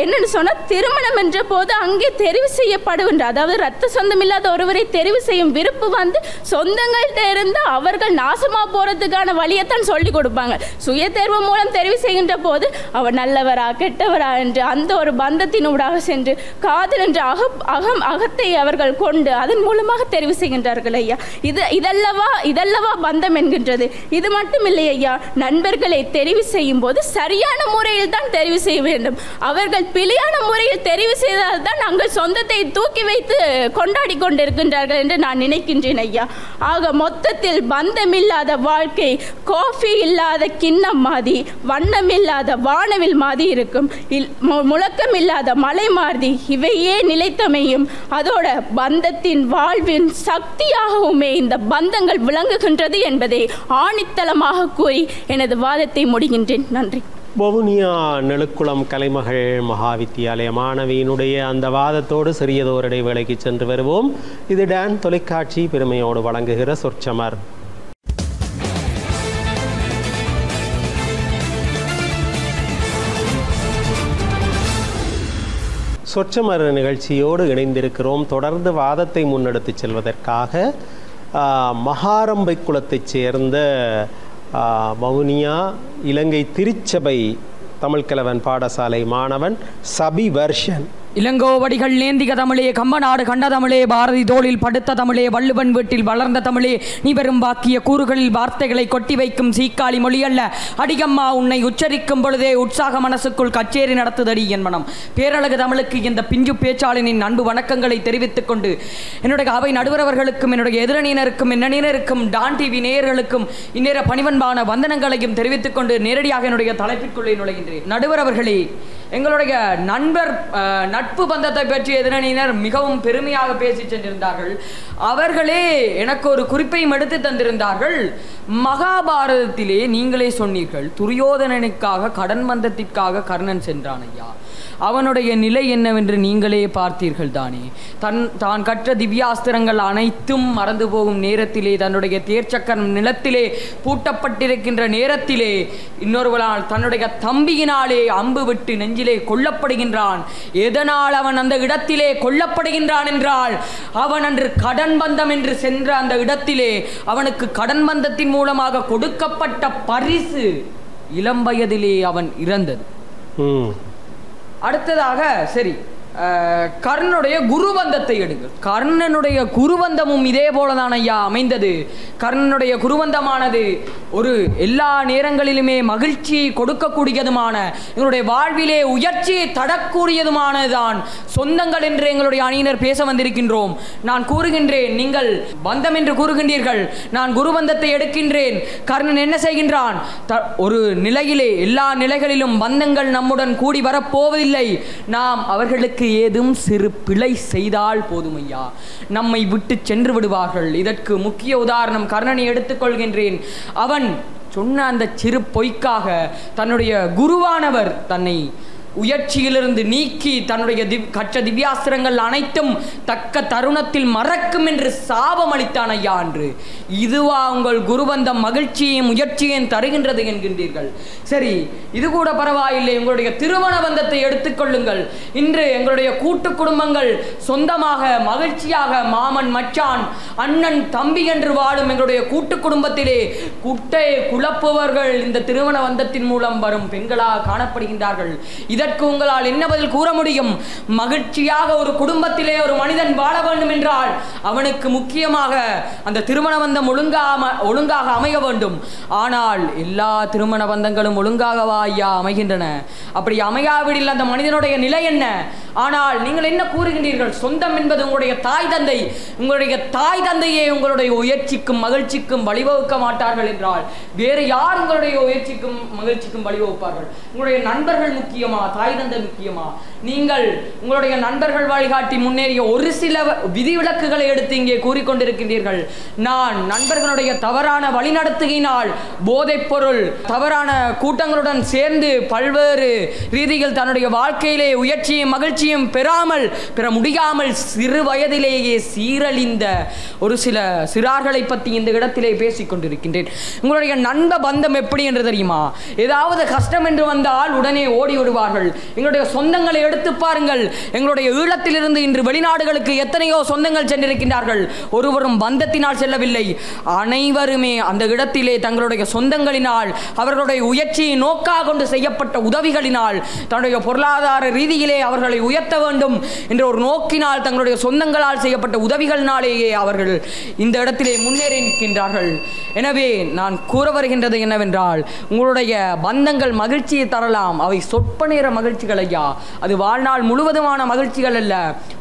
என்னன்னு சொன்னால், திருமணம் என்ற போது அங்கே தெரிவு செய்யப்படுகின்ற, அதாவது ரத்த சொந்தம் இல்லாத ஒருவரை தெரிவு செய்யும் விருப்பு சொந்தங்கள்கிட்ட இருந்து அவர்கள் நாசமாக போகிறதுக்கான வழியைத்தான் சொல்லி கொடுப்பாங்க. சுய தேர்வு மூலம் தெரிவு செய்கின்ற போது அவர் நல்லவரா கெட்டவரா என்று அந்த ஒரு பந்தத்தினூடாக சென்று காதல் என்ற அகத்தை அவர்கள் கொண்டு அதன் மூலமாக தெரிவு செய்கின்றார்கள் ஐயா. இதல்லவா பந்தம் என்கின்றது. இது மட்டும் இல்லை ஐயா, நண்பர்களை தெரிவு செய்யும் போது சரியான முறையில் தான் தெரிவு செய்ய வேண்டும். அவர்கள் பிழையான முறையில் தெரிவு செய்தால் தான் நாங்கள் சொந்தத்தை தூக்கி வைத்து கொண்டாடி கொண்டிருக்கின்றார்கள் என்று நான் நினைக்கின்றேன் ஐயா. ஆக மொத்தத்தில் பந்தமில்லாத வாழ்க்கை காஃபி இல்லாத கிண்ணம் மாதிரி, வண்ணம் இல்லாத வானவில் மாதிரி இருக்கும், முழக்கம் இல்லாத மலை மாதிரி இவையே நிலைத்தமையும் அதோட பந்தத்தின் வாழ்வின் சக்தியாகவுமே இந்த பந்தங்கள் விளங்குகின்றது என்பதை ஆணித்தளமாக கூறி எனது வாதத்தை முடிகின்றேன். நன்றி. வவுனியா நெழுக்குளம் கலைமகள் மகாவித்தியாலய மாணவியினுடைய அந்த வாதத்தோடு சிறியதோர் இடைவேளைக்கு சென்று வருவோம். இது டான் தொலைக்காட்சி பெருமையோடு வழங்குகிற சொற்சமர். சொற்சமர் நிகழ்ச்சியோடு இணைந்திருக்கிறோம். தொடர்ந்து வாதத்தை முன்னெடுத்து செல்வதற்காக மகாரம்பை குலத்தைச் சேர்ந்த வவுனியா இலங்கை திருச்சபை தமிழ்கலவன் பாடசாலை மாணவன் சபி வர்ஷன் இளங்கோவடிகள் நேந்திக தமிழே, கம்பநாடு கண்ட தமிழே, பாரதி தோளில் படுத்த தமிழே, வள்ளுவன் வீட்டில் வளர்ந்த தமிழே, நீ பெரும் வாக்கிய கூறுகளில் வார்த்தைகளை கொட்டி வைக்கும் சீக்காளி மொழியல்ல. அடிகம்மா உன்னை உச்சரிக்கும் பொழுதே உற்சாக மனசுக்குள் கச்சேரி நடத்துதடி என் மனம். பேரழகு தமிழுக்கு இந்த பிஞ்சு பேச்சாளனின் அன்பு வணக்கங்களை தெரிவித்துக் கொண்டு என்னுடைய அவை நடுவரவர்களுக்கும் என்னுடைய எதிரணியினருக்கும் என்னணியினருக்கும் டான் டிவி நேயர்களுக்கும் இந்நேர பணிவன்பான வந்தனங்களையும் தெரிவித்துக் கொண்டு நேரடியாக என்னுடைய தலைப்பிற்குள்ளே நுழைகின்றேன். நடுவரவர்களே, எங்களுடைய நட்பு பந்தத்தை பற்றி எதிரணியினர் மிகவும் பெருமையாக பேசி சென்றிருந்தார்கள். அவர்களே எனக்கு ஒரு குறிப்பையும் எடுத்து தந்திருந்தார்கள். மகாபாரதத்திலே நீங்களே சொன்னீர்கள், துரியோதனனுக்காக கடன் பந்தத்திற்காக கர்ணன் சென்றான் ஐயா. அவனுடைய நிலை என்னவென்று நீங்களே பார்த்தீர்கள் தானே. தான் கற்ற திவ்யாஸ்திரங்கள் அனைத்தும் மறந்து போகும் நேரத்திலே, தன்னுடைய தேர்ச்சக்கரம் நிலத்திலே பூட்டப்பட்டிருக்கின்ற நேரத்திலே, இன்னொருவனால் தன்னுடைய தம்பியினாலே அம்பு விட்டு நெஞ்சிலே கொல்லப்படுகின்றான். எதனால் அவன் அந்த இடத்திலே கொல்லப்படுகின்றான் என்றால், அவன் அன்று கடன் பந்தம் என்று சென்ற அந்த இடத்திலே அவனுக்கு கடன் பந்தத்தின் மூலமாக கொடுக்கப்பட்ட பரிசு இளம் வயதிலே அவன் இறந்தது. அடுத்ததாக சரி, கர்ணனுடைய குருபந்தத்தை எடுங்கள். கர்ணனுடைய குருபந்தமும் இதே போலதான் ஐயா அமைந்தது. கர்ணனுடைய குருபந்தமானது ஒரு எல்லா நேரங்களிலுமே மகிழ்ச்சியை கொடுக்கக்கூடியதுமான, எங்களுடைய வாழ்விலே உயர்ச்சியை தடக்கூடியதுமானதுதான் சொந்தங்கள் என்று எங்களுடைய அணியினர் பேச வந்திருக்கின்றோம். நான் கூறுகின்றேன், நீங்கள் பந்தம் என்று கூறுகின்றீர்கள், நான் குருபந்தத்தை எடுக்கின்றேன். கர்ணன் என்ன செய்கின்றான்? ஒரு நிலையிலே, எல்லா நிலைகளிலும் பந்தங்கள் நம்முடன் கூடி வரப்போவதில்லை. நாம் அவர்களுக்கு ஏதும் சிறு பிழை செய்தால் போதும் ஐயா, நம்மை விட்டு சென்று விடுவார்கள். இதற்கு முக்கிய உதாரணம் கர்ணனை எடுத்துக்கொள்கின்றேன். அவன் சொன்ன அந்த சிறு பொய்க்காக தன்னுடைய குருவானவர் தன்னை உயர்ச்சியிலிருந்து நீக்கி தன்னுடைய கற்ற திவ்யாஸ்திரங்கள் அனைத்தும் தக்க தருணத்தில் மறக்கும் என்று சாபம் அளித்தான் ஐயா என்று. இதுவா உங்கள் குருபந்தம் மகிழ்ச்சியையும் முயற்சியையும் தருகின்றது என்கின்றீர்கள்? சரி, இது கூட பரவாயில்லை. உங்களுடைய திருமண பந்தத்தை எடுத்துக்கொள்ளுங்கள். இன்று எங்களுடைய கூட்டு குடும்பங்கள் சொந்தமாக மகிழ்ச்சியாக மாமன் மச்சான் அண்ணன் தம்பி என்று வாழும் எங்களுடைய கூட்டு குடும்பத்திலே குட்டை குழப்புவர்கள் இந்த திருமண பந்தத்தின் மூலம் வரும் பெண்களாக காணப்படுகின்றார்கள். இதற்கு உங்களால் என்ன பதில் கூற முடியும்? மகிழ்ச்சியாக ஒரு குடும்பத்திலே ஒரு மனிதன் வாழ வேண்டும் என்றால் அவனுக்கு முக்கியமாக அந்த திருமண பந்தம் ஒழுங்காக அமைய வேண்டும். ஆனால் எல்லா திருமண பந்தங்களும் ஒழுங்காகவா ஐயா அமைகின்றன? அப்படி அமையாவிடில் அந்த மனிதனுடைய நிலை என்ன? ஆனால் நீங்கள் என்ன கூறுகின்றீர்கள்? சொந்தம் என்பது உங்களுடைய தாய் தந்தை. உங்களுடைய தாய் தந்தையே உங்களுடைய உயர்ச்சிக்கும் மகிழ்ச்சிக்கும் வழிவகுக்க மாட்டார்கள் என்றால் வேறு யார் உங்களுடைய உயர்ச்சிக்கும் மகிழ்ச்சிக்கும் வழிவகுப்பார்கள்? உங்களுடைய நண்பர்கள் முக்கியமா, தாய் தந்தை முக்கியமா? நீங்கள் உங்களுடைய நண்பர்கள் வழிகாட்டி முன்னேறிய ஒரு சில விதிவிலக்குகளை எடுத்து இங்கே கூறிக்கொண்டிருக்கின்றீர்கள். நான் நண்பர்களுடைய தவறான வழிநடத்துகையினால் போதைப் பொருள் தவறான கூட்டங்களுடன் சேர்ந்து பல்வேறு ரீதியில் தன்னுடைய வாழ்க்கையிலே உயர்ச்சியும் மகிழ்ச்சியும் பெற முடியாமல் சிறு வயதிலேயே சீரழிந்த ஒரு சில சிறார்களை பற்றி இந்த இடத்திலே பேசிக் கொண்டிருக்கின்றேன். உங்களுடைய நண்ப பந்தம் எப்படி என்று தெரியுமா? ஏதாவது கஷ்டம் என்று வந்தால் உடனே ஓடி விடுவார்கள். எங்களுடைய சொந்தங்களை எடுத்து பாருங்கள். எங்களுடைய ஈழத்திலிருந்து இன்று வெளிநாடுகளுக்கு எத்தனையோ சொந்தங்கள் சென்றிருக்கின்றார்கள். ஒருவரும் பந்தத்தினால் செல்லவில்லை. அனைவருமே அந்த இடத்திலே தங்களுடைய சொந்தங்களினால், அவர்களுடைய உயர்ச்சியை நோக்காக கொண்டு செய்யப்பட்ட உதவிகளினால், தன்னுடைய பொருளாதார ரீதியிலே அவர்களை உயர்த்த வேண்டும் என்ற ஒரு நோக்கினால், தங்களுடைய சொந்தங்களால் செய்யப்பட்ட உதவிகளினாலேயே அவர்கள் இந்த இடத்திலே முன்னேறி நிற்கின்றார்கள். எனவே நான் கூற வருகின்றது என்னவென்றால், உங்களுடைய பந்தங்கள் மகிழ்ச்சியை தரலாம். அவை சொற்ப நேர மகிழ்ச்சிகள் ஐயா. அது வாழ்நாள் முழுவதுமான மகிழ்ச்சிகள் அல்ல.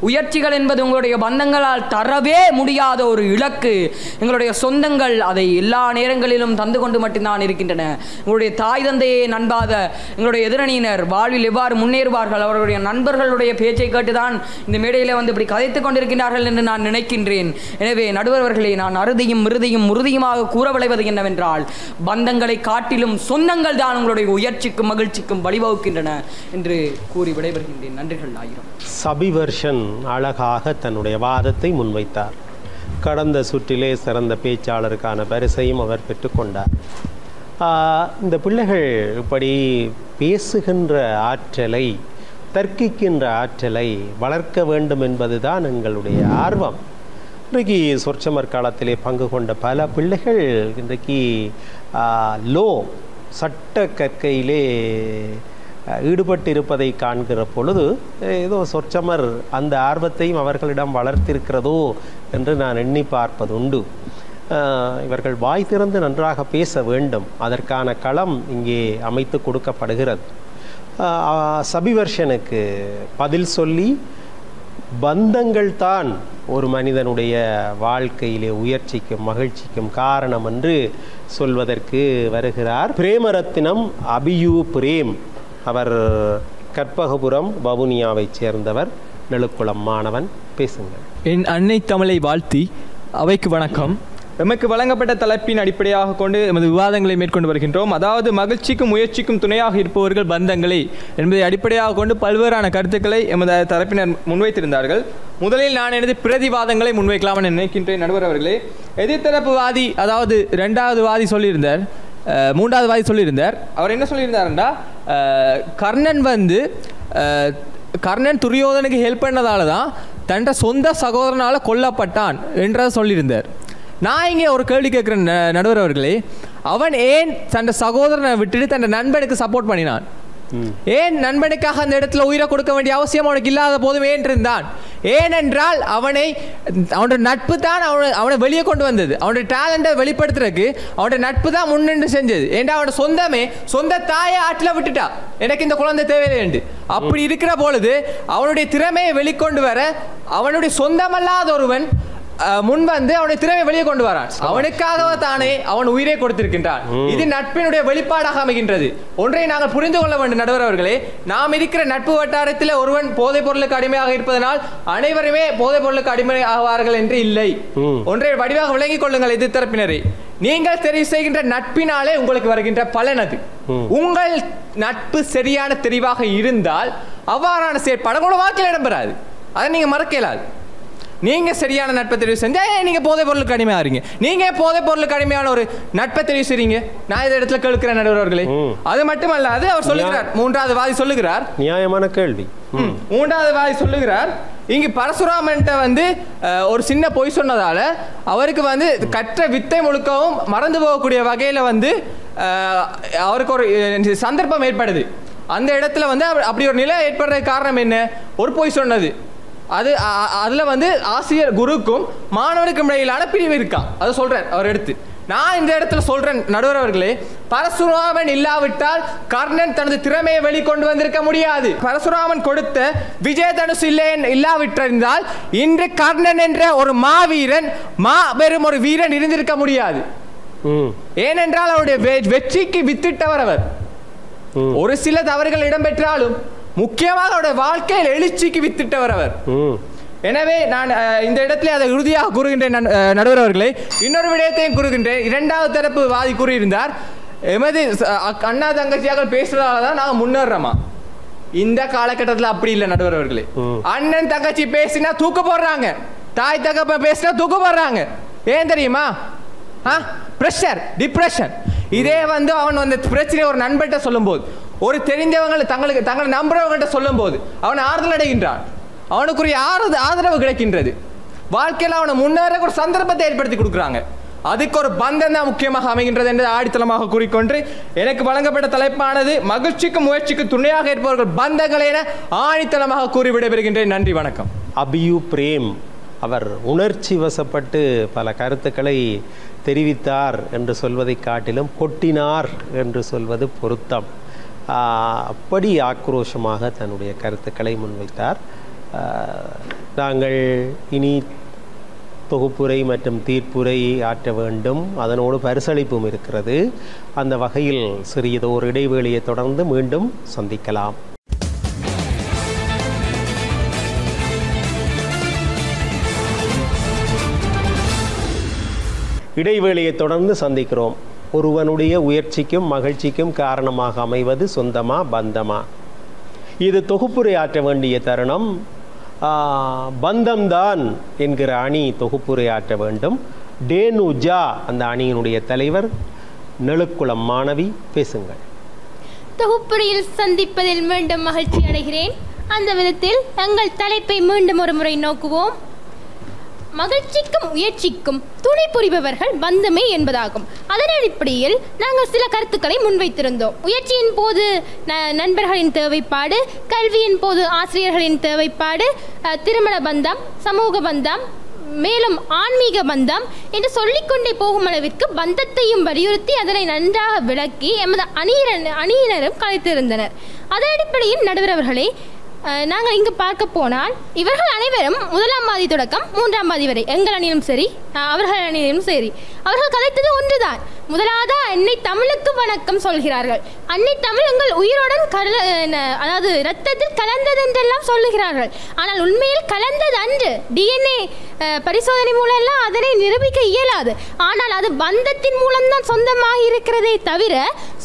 உயர்ச்சிகள் என்பது உங்களுடைய பந்தங்களால் தரவே முடியாத ஒரு இலக்கு. எங்களுடைய சொந்தங்கள் அதை எல்லா நேரங்களிலும் தந்து கொண்டு மட்டும்தான் இருக்கின்றன. உங்களுடைய தாய் தந்தையை நண்பாத எங்களுடைய எதிரணியினர் வாழ்வில் எவ்வாறு முன்னேறுவார்கள்? அவர்களுடைய நண்பர்களுடைய பேச்சை கேட்டுதான் இந்த மேடையில் வந்து இப்படி கதைத்துக் கொண்டிருக்கிறார்கள் என்று நான் நினைக்கின்றேன். எனவே நடுவர்களே, நான் அறுதியும் மிருதியும் உறுதியுமாக கூற விளைவது என்னவென்றால், பந்தங்களை காட்டிலும் சொந்தங்கள் தான் உங்களுடைய உயர்ச்சிக்கும் மகிழ்ச்சிக்கும் வழிவகுக்கின்றன என்று கூறி விடைபெறுகின்றேன். நன்றிகள் ஆயிரம். சபிவர்ஷன் அழகாக தன்னுடைய வாதத்தை முன்வைத்தார். கடந்த சுற்றிலே சிறந்த பேச்சாளருக்கான பரிசையும் அவர் பெற்றுக்கொண்டார். இந்த பிள்ளைகள் இப்படி பேசுகின்ற ஆற்றலை, தர்க்கிக்கின்ற ஆற்றலை வளர்க்க வேண்டும் என்பதுதான் எங்களுடைய ஆர்வம். இன்றைக்கு சொற்சமர் காலத்திலே பங்கு கொண்ட பல பிள்ளைகள் இன்றைக்கு லோ சட்ட கற்கையிலே ஈடுபட்டு இருப்பதை காண்கிற பொழுது ஏதோ சொற்றமர் அந்த ஆர்வத்தையும் அவர்களிடம் வளர்த்திருக்கிறதோ என்று நான் எண்ணி பார்ப்பது உண்டு. இவர்கள் வாய் திறந்து நன்றாக பேச வேண்டும். அதற்கான களம் இங்கே அமைத்து கொடுக்கப்படுகிறது. சபிவர்ஷனுக்கு பதில் சொல்லி பந்தங்கள் தான் ஒரு மனிதனுடைய வாழ்க்கையிலே உயர்ச்சிக்கும் மகிழ்ச்சிக்கும் காரணம் என்று சொல்வதற்கு வருகிறார். பிரேமரத்தினம் அபியூ பிரேம். அவர் கற்பகபுரம் வவுனியாவைச் சேர்ந்தவர், நெழுக்குளம் மாணவன். பேசுங்கள். என் அன்னை தமிழை வாழ்த்தி அவைக்கு வணக்கம். எமக்கு வழங்கப்பட்ட தலைப்பின் அடிப்படையாக கொண்டு எமது விவாதங்களை மேற்கொண்டு வருகின்றோம். அதாவது மகிழ்ச்சிக்கும் முயற்சிக்கும் துணையாக இருப்பவர்கள் பந்தங்களே என்பதை அடிப்படையாக கொண்டு பல்வேறான கருத்துக்களை எமது தரப்பினர் முன்வைத்திருந்தார்கள். முதலில் நான் எனது பிரதிவாதங்களை முன்வைக்கலாம் என நினைக்கின்றேன். நடுவர் அவர்களே, எதிர்த்தரப்பு வாதி, அதாவது இரண்டாவது வாதி சொல்லியிருந்தார், மூன்றாவது வாதி சொல்லியிருந்தார். அவர் என்ன சொல்லியிருந்தாருண்டா, கர்ணன் துரியோதனுக்கு ஹெல்ப் பண்ணதால தான் தன் சொந்த சகோதரனால் கொல்லப்பட்டான் என்றதை சொல்லியிருந்தார். நான் இங்கே ஒரு கேள்வி கேட்குறேன் நடுவர் அவர்களே, அவன் ஏன் தன் சகோதரனை விட்டுட்டு தன் நண்பனுக்கு சப்போர்ட் பண்ணினான்? ஏன் நண்பனுக்காக அந்த இடத்துல உயிரை கொடுக்க வேண்டிய அவசியம் அவனுக்கு இல்லாத போதும் ஏன் இருந்தான்? ஏனென்றால் அவனோட நட்பு தான் அவனை வெளியே கொண்டு வந்தது. அவனுடைய டேலண்டை வெளிப்படுத்துறதுக்கு அவனோட நட்பு தான் முன்னின்று செஞ்சது. ஏன்டா அவனோட சொந்த தாயை ஆற்றில் விட்டுட்டா, எனக்கு இந்த குழந்தை தேவையில்லை. அப்படி இருக்கிற பொழுது அவனுடைய திறமையை வெளிக்கொண்டு வர அவனுடைய சொந்தமல்லாத ஒருவன் முன் வந்து அவனுடைய திறமை வெளியே கொண்டு வரான். அவனுக்காக தானே அவன் உயிரை கொடுத்திருக்கின்றான். இது நட்பினுடைய வெளிப்பாடாக அமைகின்றது. ஒன்றை நாங்கள் புரிந்து கொள்ள வேண்டும் நடுவர் அவர்களே, நாம் இருக்கிற நட்பு வட்டாரத்தில் ஒருவன் போதைப் பொருளுக்கு அடிமையாக இருப்பதனால் அனைவருமே போதைப் பொருளுக்கு அடிமை ஆவார்கள் என்று இல்லை. ஒன்றை வடிவாக விளங்கிக் கொள்ளுங்கள் எதிர்த்தரப்பினரை. நீங்கள் தெரிவு செய்கின்ற நட்பினாலே உங்களுக்கு வருகின்ற பலன் அது. உங்கள் நட்பு சரியான தெரிவாக இருந்தால் அவ்வாறான செயற்பாடு உங்களோட வாக்கில் இடம்பெறாது. அதை நீங்க மறக்க இயலாது. நீங்க சரியான நட்பை தெரிவு செஞ்சா நீங்க போதைப் பொருளுக்கு அடிமையாகிறீங்க. நீங்க போதைப் பொருளுக்கு அடிமையான ஒரு நட்பை தெரிவு செய்றீங்க. நான் இந்த இடத்துல கேட்கிறேன் நடுவர்களே. அது மட்டுமல்லாது அவர் சொல்லுகிறார், மூன்றாவது வாதி சொல்லுகிறார், நியாயமான கேள்வி. மூன்றாவது வாதி சொல்லுகிறார், இங்கு பரசுராமன்ட்ட வந்து ஒரு சின்ன பொய் சொன்னதால அவருக்கு வந்து கற்ற வித்தை முழுக்கவும் மறந்து போகக்கூடிய வகையில வந்து அவருக்கு ஒரு சந்தர்ப்பம் ஏற்படுது. அந்த இடத்துல வந்து அப்படி ஒரு நிலை ஏற்படுறதுக்கு காரணம் என்ன? ஒரு பொய் சொன்னது. அதில் வந்து ஆசிரியர் குருக்கும் மாணவனுக்கும் இடையிலான பிரிவு இருக்கான். அதை சொல்றேன் அவர் எடுத்து. நான் இந்த இடத்துல சொல்றேன் நடுவர் அவர்களே, பரசுராமன் இல்லாவிட்டால் கர்ணன் தனது திறமையை வெளிக்கொண்டு வந்திருக்க முடியாது. பரசுராமன் கொடுத்த விஜயதனுசு இல்லாவிட்டிருந்தால் இன்று கர்ணன் என்ற ஒரு மாவீரன், மாபெரும் ஒரு வீரன் இருந்திருக்க முடியாது. ஏனென்றால் அவருடைய வெற்றிக்கு வித்திட்டவர் அவர். ஒரு சில தவறுகள் இடம்பெற்றாலும் முக்கியமாக அவருடைய வாழ்க்கையில் எழுச்சிக்கு வித்திட்டவர் அவர். எனவே நான் இந்த இடத்துல அதை உறுதியாக கூறுகின்றேன் நடுவர் அவர்களே. இன்னொரு விடயத்தையும் கூறுகின்றேன். இரண்டாவது தரப்பு வாதி கூறியிருந்தார், எமது அண்ணா தங்கச்சியாக பேசுறதால தான் நாங்கள் முன்னேறோமா? இந்த காலகட்டத்தில் அப்படி இல்லை நடுவர் அவர்களே. அண்ணன் தங்கச்சி பேசினா தூக்க போடுறாங்க, தாய் தகப்ப பேசினா தூக்க போடுறாங்க. ஏன் தெரியுமா? Pressure, depression. இதே வந்து அவன் அந்த பிரச்சனை ஒரு நண்பர்கிட்ட சொல்லும் போது, ஒரு தெரிந்தவங்களை தங்களை நம்புறவங்கள்ட்ட சொல்லும் போது அவன் ஆறுதல் அடைகின்றான். அவனுக்குரிய ஆதரவு கிடைக்கின்றது. வாழ்க்கையில் அவனை முன்னேற ஒரு சந்தர்ப்பத்தை ஏற்படுத்தி கொடுக்குறாங்க. அதுக்கு ஒரு பந்தம் தான் முக்கியமாக அமைகின்றது என்று ஆடித்தளமாக கூறிக்கொண்டு எனக்கு வழங்கப்பட்ட தலைப்பானது மகிழ்ச்சிக்கும் முயற்சிக்கும் துணையாக இருப்பவர்கள் பந்தங்கள் என ஆணித்தளமாக கூறி விடைபெறுகின்றேன். நன்றி, வணக்கம். அபியூ பிரேம் அவர் உணர்ச்சி வசப்பட்டு பல கருத்துக்களை தெரிவித்தார் என்று சொல்வதை காட்டிலும் கொட்டினார் என்று சொல்வது பொருத்தம். அப்படி ஆக்ரோஷமாக தன்னுடைய கருத்துக்களை முன்வைத்தார். நாங்கள் இனி தொகுப்புரை மற்றும் தீர்ப்புரை ஆற்ற வேண்டும். அதனோடு பரிசளிப்பும் இருக்கிறது. அந்த வகையில் சிறியதோர் இடைவேளையை தொடர்ந்து மீண்டும் சந்திக்கலாம். இடைவேளையை தொடர்ந்து சந்திக்கிறோம். ஒருவனுடைய உயர்ச்சிக்கும் மகிழ்ச்சிக்கும் காரணமாக அமைவது சொந்தமா பந்தமா? இது தொகுப்புரை ஆற்ற வேண்டிய தருணம். பந்தம்தான் என்கிற அணி தொகுப்புரை ஆற்ற வேண்டும். டேனுஜா அந்த அணியினுடைய தலைவர், நெழுக்குளம் மாணவி. பேசுங்கள். தொகுப்புரையில் சந்திப்பதில் மீண்டும் மகிழ்ச்சி அடைகிறேன். அந்த விதத்தில் எங்கள் தலைப்பை மீண்டும் ஒரு முறை நோக்குவோம். மகிழ்ச்சிக்கும் உயர்ச்சிக்கும் துணை புரிபவர்கள் பந்தமே என்பதாகும். அதன் அடிப்படையில் நாங்கள் சில கருத்துக்களை முன்வைத்திருந்தோம். உயர்ச்சியின் போது நண்பர்களின் தேவைப்பாடு, கல்வியின் போது ஆசிரியர்களின் தேவைப்பாடு, திருமண பந்தம், சமூக பந்தம், மேலும் ஆன்மீக பந்தம் என்று சொல்லிக்கொண்டே போகும் அளவிற்கு பந்தத்தையும் வலியுறுத்தி அதனை நன்றாக விளக்கி எமது அணியினரும் கலைத்திருந்தனர். அதன் அடிப்படையில் நடுவர் அவர்களே, நாங்கள் இங்கு பார்க்க போனால் இவர்கள் அனைவரும் 1ஆம் பாதி தொடக்கம் 3ஆம் பாதி வரை எங்கள் அணியிலும் சரி அவர்கள் அணியிலும் சரி அவர்கள் கதைத்தது ஒன்றுதான். முதலாவதா அன்னை தமிழுக்கு வணக்கம் சொல்கிறார்கள். அன்னை தமிழ் எங்கள் உயிரோடன் அதாவது இரத்தத்தில் கலந்தது என்றெல்லாம் சொல்லுகிறார்கள். ஆனால் உண்மையில் கலந்தது அன்று. DNA பரிசோதனை மூலம் எல்லாம் அதனை நிரூபிக்க இயலாது. ஆனால் அது பந்தத்தின் மூலம்தான் சொந்தமாக இருக்கிறதே தவிர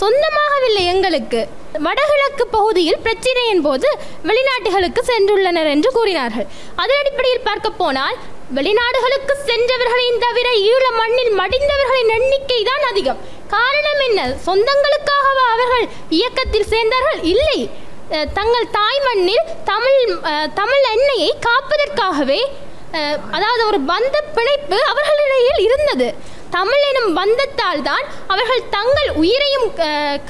சொந்தமாகவில்லை. எங்களுக்கு வடகிழக்கு பகுதியில் பிரச்சனையின் போது வெளிநாட்டுகளுக்கு சென்றுள்ளனர் என்று கூறினார்கள். அதன் அடிப்படையில் பார்க்க போனால் வெளிநாடுகளுக்கு சென்றவர்களையும் தவிர ஈழ மண்ணில் மடிந்தவர்களின் எண்ணிக்கை தான் அதிகம். காரணம் என்ன? சொந்தங்களுக்காகவா அவர்கள் இயக்கத்தில் சேர்ந்தார்கள்? இல்லை, தங்கள் தாய் மண்ணில் தமிழ் எண்ணெயை காப்பதற்காகவே, அதாவது ஒரு பந்த பிணைப்பு அவர்களிடையில் இருந்தது. தமிழ் எனும் பந்தத்தால் தான் அவர்கள் தங்கள் உயிரையும்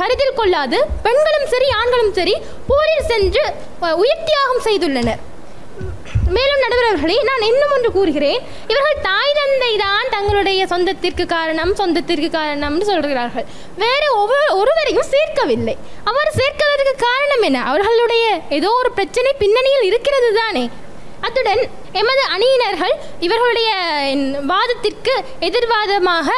கருத்தில் கொள்ளாது பெண்களும் சரி ஆண்களும் சரி போரில் சென்று உயிர் தியாகம் செய்துள்ளனர். மேலும் நடுவர்களே, நான் இன்னும் ஒன்று கூறுகிறேன். இவர்கள் தாய் தந்தை தான் தங்களுடைய சொந்தத்திற்கு காரணம் சொல்கிறார்கள். வேறு ஒருவரையும் சேர்க்கவில்லை. அவர் சேர்க்கதற்கு காரணம் என்ன? அவர்களுடைய ஏதோ ஒரு பிரச்சனை பின்னணியில் இருக்கிறது தானே. அத்துடன் எமது அணியினர்கள் இவர்களுடைய வாதத்திற்கு எதிர்வாதமாக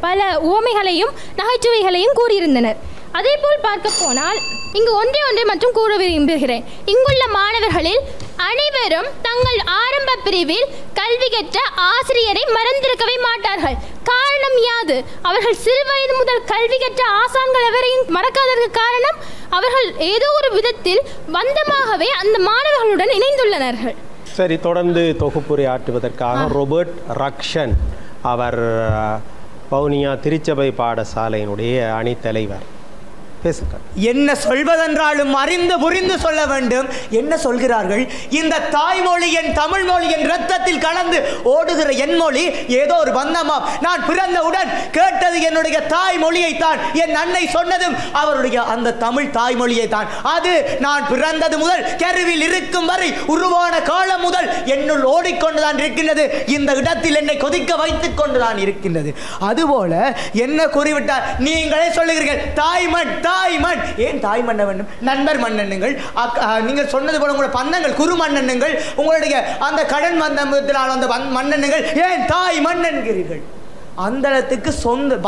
பல உவமைகளையும் நகைச்சுவைகளையும் கூறியிருந்தனர். அதே போல் பார்க்க போனால் இங்கு ஒன்றை மற்றும் கூற விரும்புகிறேன். இங்குள்ள மாணவர்களில் அனைவரும் தங்கள் ஆரம்ப பிரிவில் கல்வி கற்ற ஆசிரியரை மறந்திருக்கவே மாட்டார்கள். காரணம் யாது? அவர்கள் சிறு வயது முதல் கல்வி கற்ற ஆசான்கள் எவரையும் மறக்காததற்கு காரணம் அவர்கள் ஏதோ ஒரு விதத்தில் பந்தமாகவே அந்த மாணவர்களுடன் இணைந்துள்ளனர்கள். சரி, தொடர்ந்து தொகுப்புரை ஆற்றுவதற்காக ரோபர்ட் ரக்ஷன் அவர் வவுனியா திருச்சபை பாடசாலையினுடைய அணித்தலைவர் பேசுங்கள். என்ன சொல்வதென்றாலும் அறிந்து புரிந்து சொல்ல வேண்டும். என்ன சொல்கிறார்கள்? இந்த தாய்மொழி என் தமிழ் மொழி என் இரத்தத்தில் கலந்து ஓடுகிற என் மொழி ஏதோ ஒரு பந்தமாம். நான் பிறந்தவுடன் கேட்டது என்னுடைய தாய்மொழியை தான். என் அன்னை சொன்னதும் அவருடைய அந்த தமிழ் தாய்மொழியை தான். அது நான் பிறந்தது முதல் கருவில் இருக்கும் வரை உருவான காலம் முதல் என்னுள் ஓடிக்கொண்டுதான் இருக்கின்றது. இந்த இடத்தில் என்னை கொதிக்க வைத்துக் கொண்டுதான் இருக்கின்றது. அதுபோல என்ன கூறிவிட்டார்? நீங்களே சொல்லுகிறீர்கள் தாய்மண் தாய்மண். ஏன் தாய் மன்ன வேண்டும்? நண்பர் மன்னனுங்கள், நீங்கள் சொன்னது போல உங்களுடைய பந்தங்கள் குரு மன்னனுங்கள், உங்களுடைய அந்த கடன் பந்தத்தினால் அந்த மன்னனுங்கள், ஏன் தாய் மண் என்கிறீர்கள்? அந்த இடத்துக்கு சொந்தம்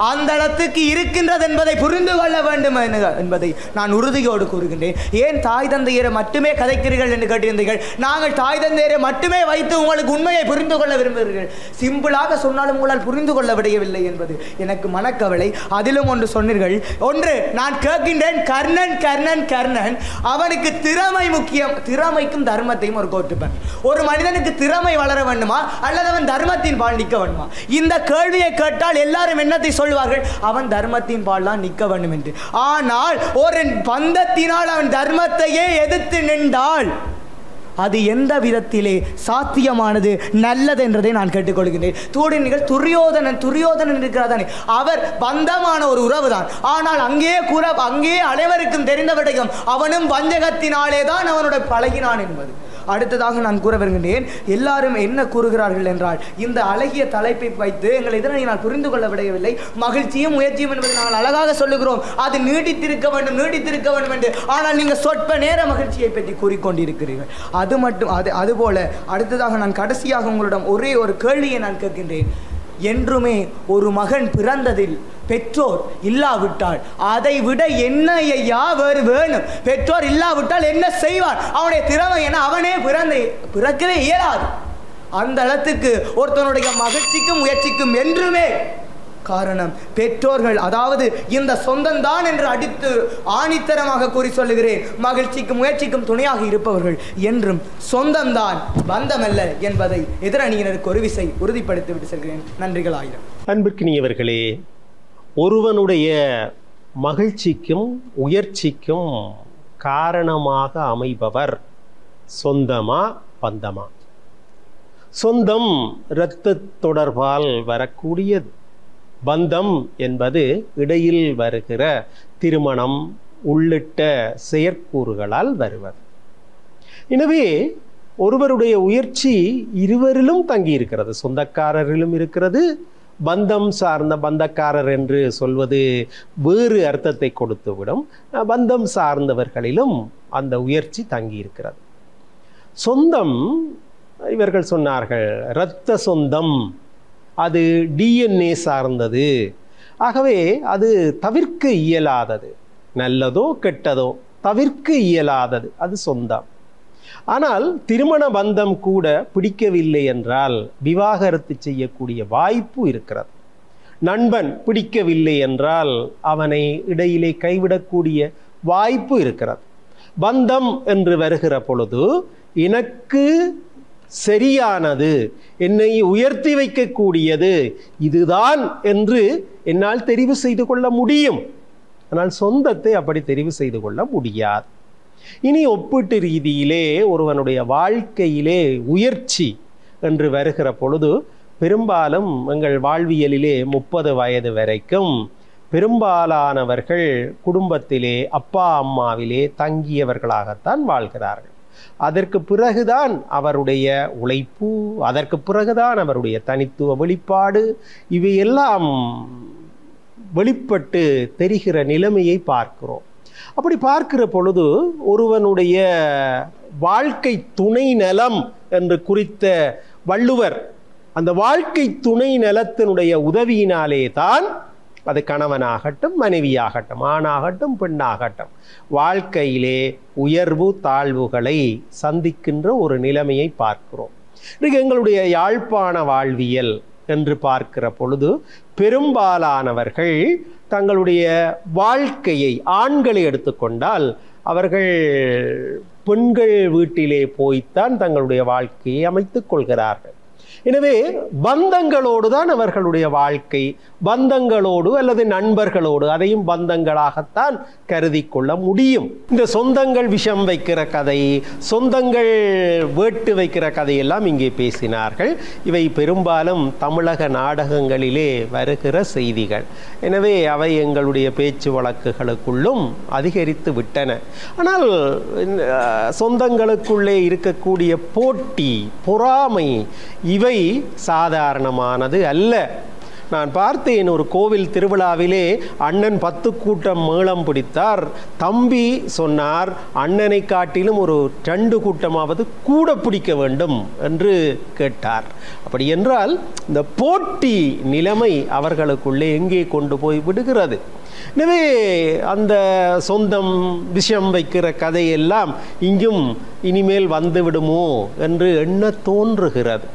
அந்த இடத்துக்கு இருக்கின்றது என்பதை புரிந்து கொள்ள வேண்டும் என்பதை நான் உறுதியோடு கூறுகின்றேன். ஏன் தாய் தந்தையரை மட்டுமே கதைக்கிறீர்கள் என்று கேட்டிருந்தீர்கள். நாங்கள் தாய் தந்தையரை மட்டுமே வைத்து உங்களுக்கு உண்மையை புரிந்து கொள்ள விரும்புகிறீர்கள். சிம்பிளாக சொன்னாலும் உங்களால் புரிந்து கொள்ள விடையவில்லை என்பது எனக்கு மனக்கவலை. அதிலும் ஒன்று சொன்னீர்கள். ஒன்று நான் கேட்கின்றேன், கர்ணன் அவனுக்கு திறமை முக்கியம். திறமைக்கும் தர்மத்தையும் ஒரு கோட்டுப்பேன். ஒரு மனிதனுக்கு திறமை வளர வேண்டுமா அல்லது அவன் தர்மத்தின் பால் நிற்க வேண்டுமா? இந்த கேள்வியை கேட்டால் எல்லாரும் என்னத்தை சொல்வார்கள்? அவன் தர்மத்தின் பால் தான் நிற்க வேண்டும் என்று. ஆனால் ஒரு பந்தத்தினால் அவன் தர்மத்தையே எதிர்த்து நின்றால் அது எந்த விதத்திலே சாத்தியமானது, நல்லது என்றதை நான் கேட்டுக்கொள்கின்றேன். தூடினிகள் துரியோதனன் இருக்கிறாதானே, அவர் பந்தமான ஒரு உறவு தான். ஆனால் அங்கே அனைவருக்கும் தெரிந்த விடயம் அவனும் வஞ்சகத்தினாலே தான் அவனுடைய பழகினான் என்பது. அடுத்ததாக நான் கூற வருகின்றேன். எல்லாரும் என்ன கூறுகிறார்கள் என்றால், இந்த அழகிய தலைப்பை வைத்து எங்கள் இதனை நான் புரிந்து கொள்ள விடையவில்லை. மகிழ்ச்சியும் முயற்சியும் என்பதை நாங்கள் அழகாக சொல்லுகிறோம். அது நீடித்திருக்க வேண்டும் என்று. ஆனால் நீங்கள் சொற்ப நேர மகிழ்ச்சியை பற்றி கூறிக்கொண்டிருக்கிறீர்கள். அதுபோல அடுத்ததாக நான் கடைசியாக உங்களிடம் ஒரே ஒரு கேள்வியை நான் கேட்கின்றேன். என்றுமே ஒரு மகன் பிறந்ததில் பெற்றோர் இல்லாவிட்டால் அதை விட என்ன வேறு வேணும்? பெற்றோர் இல்லாவிட்டால் என்ன செய்வான்? அவனுடைய திறமை என அவனே பிறக்கவே இயலாது. அந்த இடத்துக்கு ஒருத்தனுடைய மகிழ்ச்சிக்கும் முயற்சிக்கும் என்றுமே காரணம் பெற்றோர்கள். அதாவது இந்த சொந்தம்தான் என்று அடித்து ஆணித்தரமாக கூறி சொல்லுகிறேன். மகிழ்ச்சிக்கும் முயற்சிக்கும் துணையாக இருப்பவர்கள் என்றும் சொந்தம்தான், பந்தமல்ல என்பதை எதிரணியினருக்கு ஒரு விசை உறுதிப்படுத்திவிட்டு செல்கிறேன். நன்றிகள் ஆயிரம். அன்பிற்கினியவர்களே, ஒருவனுடைய மகிழ்ச்சிக்கும் உயர்ச்சிக்கும் காரணமாக அமைபவர் சொந்தமா பந்தமா? சொந்தம் இரத்த தொடர்பால் வரக்கூடியது. பந்தம் என்பது இடையில் வருகிற திருமணம் உள்ளிட்ட செயற்கூறுகளால் வருவது. எனவே ஒருவருடைய உயர்ச்சி இருவரிலும் தங்கி இருக்கிறது. சொந்தக்காரரிலும் இருக்கிறது. பந்தம் சார்ந்த பந்தக்காரர் என்று சொல்வது வேறு அர்த்தத்தை கொடுத்துவிடும். பந்தம் சார்ந்தவர்களிலும் அந்த உயர்ச்சி தங்கி இருக்கிறது. சொந்தம், இவர்கள் சொன்னார்கள், இரத்த சொந்தம், அது டிஎன்ஏ சார்ந்தது. ஆகவே அது தவிர்க்க இயலாதது. நல்லதோ கெட்டதோ தவிர்க்க இயலாதது, அது சொந்தம். ஆனால் திருமண பந்தம் கூட பிடிக்கவில்லை என்றால் விவாகரத்து செய்யக்கூடிய வாய்ப்பு இருக்கிறது. நண்பன் பிடிக்கவில்லை என்றால் அவனை இடையிலே கைவிடக்கூடிய வாய்ப்பு இருக்கிறது. பந்தம் என்று வருகிற பொழுது எனக்கு சரியானது, என்னை உயர்த்தி வைக்கக்கூடியது இதுதான் என்று என்னால் தெரிவு செய்து கொள்ள முடியும். ஆனால் சொந்தத்தை அப்படி தெரிவு செய்து கொள்ள முடியாது. இனி ஒப்பீட்டு ரீதியிலே ஒருவனுடைய வாழ்க்கையிலே உயர்ச்சி என்று வருகிற பொழுது பெரும்பாலும் எங்கள் வாழ்வியலிலே 30 வயது வரைக்கும் பெரும்பாலானவர்கள் குடும்பத்திலே அப்பா அம்மாவிலே தங்கியவர்களாகத்தான் வாழ்கிறார்கள். அதற்கு பிறகுதான் அவருடைய உழைப்பு, அதற்கு பிறகுதான் அவருடைய தனித்துவ வெளிப்பாடு, இவையெல்லாம் வெளிப்பட்டு தெரிகிற நிலைமையை பார்க்கிறோம். அப்படி பார்க்கிற பொழுது ஒருவனுடைய வாழ்க்கை துணை நலம் என்று குறித்த வள்ளுவர் அந்த வாழ்க்கை துணை நலத்தினுடைய உதவியினாலே தான், அது கணவனாகட்டும் மனைவியாகட்டும் ஆணாகட்டும் பெண்ணாகட்டும், வாழ்க்கையிலே உயர்வு தாழ்வுகளை சந்திக்கின்ற ஒரு நிலைமையை பார்க்கிறோம். இன்றைக்கு எங்களுடைய யாழ்ப்பாண வாழ்வியல் என்று பார்க்கிற பொழுது பெரும்பாலானவர்கள் தங்களுடைய வாழ்க்கையை, ஆண்களை எடுத்துக்கொண்டால் அவர்கள் பெண்கள் வீட்டிலே போய்த்தான் தங்களுடைய வாழ்க்கையை அமைத்துக் கொள்கிறார்கள். எனவே பந்தங்களோடு தான் அவர்களுடைய வாழ்க்கை, பந்தங்களோடு அல்லது நண்பர்களோடு, அதையும் பந்தங்களாகத்தான் கருதி கொள்ள முடியும். இந்த சொந்தங்கள் விஷம் வைக்கிற கதை, சொந்தங்கள் வேட்டு வைக்கிற கதையெல்லாம் இங்கே பேசினார்கள். இவை பெரும்பாலும் தமிழக நாடகங்களிலே வருகிற செய்திகள். எனவே அவை எங்களுடைய பேச்சு வழக்குகளுக்குள்ளும் அதிகரித்து விட்டன. ஆனால் சொந்தங்களுக்குள்ளே இருக்கக்கூடிய போட்டி, பொறாமை, இவை சாதாரணமானது அல்ல. நான் பார்த்தேன், ஒரு கோவில் திருவிழாவிலே அண்ணன் 10 கூட்டம் மேளம் பிடித்தார். தம்பி சொன்னார், அண்ணனை காட்டிலும் ஒரு 2 கூட்டமாவது கூட பிடிக்க வேண்டும் என்று கேட்டார். அப்படி என்றால் இந்த போட்டி நிலைமை அவர்களுக்குள்ளே எங்கே கொண்டு போய் விடுகிறது. எனவே அந்த சொந்தம் விஷம் வைக்கிற கதையெல்லாம் இங்கும் இனிமேல் வந்து விடுமோ என்று எண்ண தோன்றுகிறது.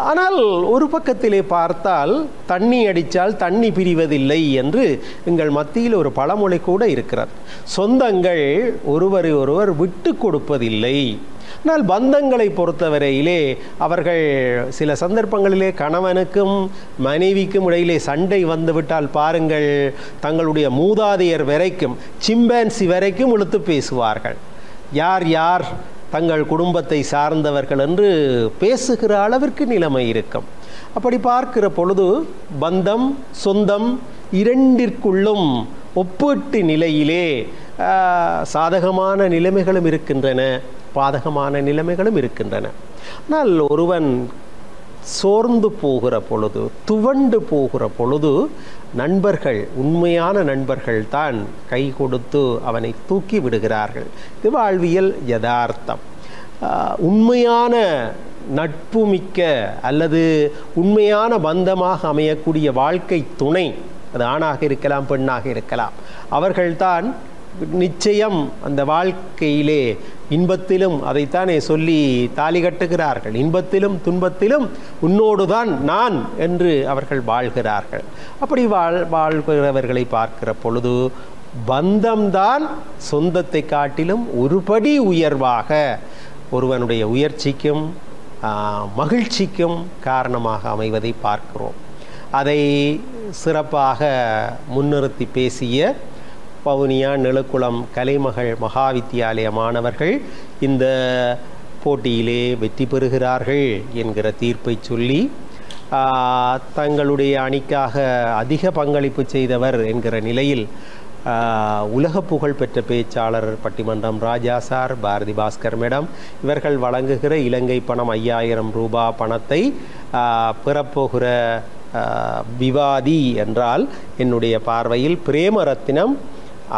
ஆனால் ஒரு பக்கத்திலே பார்த்தால் தண்ணி அடித்தால் தண்ணி பிரிவதில்லை என்று எங்கள் மத்தியில் ஒரு பழமொழி கூட இருக்கிறது. சொந்தங்கள் ஒருவரை ஒருவர் விட்டு கொடுப்பதில்லை. ஆனால் பந்தங்களை பொறுத்தவரையிலே அவர்கள் சில சந்தர்ப்பங்களிலே கணவனுக்கும் மனைவிக்கும் இடையிலே சண்டை வந்துவிட்டால் பாருங்கள், தங்களுடைய மூதாதையர் வரைக்கும், சிம்பான்சி வரைக்கும் இழுத்து பேசுவார்கள். யார் யார் தங்கள் குடும்பத்தை சார்ந்தவர்கள் என்று பேசுகிற அளவிற்கு நிலைமை இருக்கும். அப்படி பார்க்கிற பொழுது பந்தம் சொந்தம் இரண்டிற்குள்ளும் ஒப்பீட்டு நிலையிலே சாதகமான நிலைமைகளும் இருக்கின்றன, பாதகமான நிலைமைகளும் இருக்கின்றன. ஆனால் ஒருவன் சோர்ந்து போகிற பொழுது, துவண்டு போகிற பொழுது நண்பர்கள், உண்மையான நண்பர்கள் தான் கை கொடுத்து அவனை தூக்கி விடுகிறார்கள். இது வாழ்வியல் யதார்த்தம். உண்மையான நட்பு மிக்க அல்லது உண்மையான பந்தமாக அமையக்கூடிய வாழ்க்கை துணை, அது ஆணாக இருக்கலாம் பெண்ணாக இருக்கலாம், அவர்கள்தான் நிச்சயம் அந்த வாழ்க்கையிலே இன்பத்திலும் அதைத்தானே சொல்லி தாலி கட்டுகிறார்கள். இன்பத்திலும் துன்பத்திலும் உன்னோடுதான் நான் என்று அவர்கள் வாழ்கிறார்கள். அப்படி வாழ்கிறவர்களை பார்க்கிற பொழுது பந்தம்தான் சொந்தத்தை காட்டிலும் ஒருபடி உயர்வாக ஒருவனுடைய உயர்ச்சிக்கும் மகிழ்ச்சிக்கும் காரணமாக அமைவதை பார்க்கிறோம். அதை சிறப்பாக முன்னிறுத்தி பேசிய வவுனியா நெழுக்குளம் கலைமகள் மகாவித்தியாலய மாணவர்கள் இந்த போட்டியிலே வெற்றி பெறுகிறார்கள் என்கிற தீர்ப்பை சொல்லி தங்களுடைய அணிக்காக அதிக பங்களிப்பு செய்தவர் என்கிற நிலையில் உலக புகழ் பெற்ற பேச்சாளர் பட்டிமன்றம் ராஜா சார், பாரதி பாஸ்கர் மேடம் இவர்கள் வழங்குகிற இலங்கை பணம் 5000 ரூபாய் பணத்தை பெறப்போகிற விவாதி என்றால் என்னுடைய பார்வையில் பிரேமரத்தினம்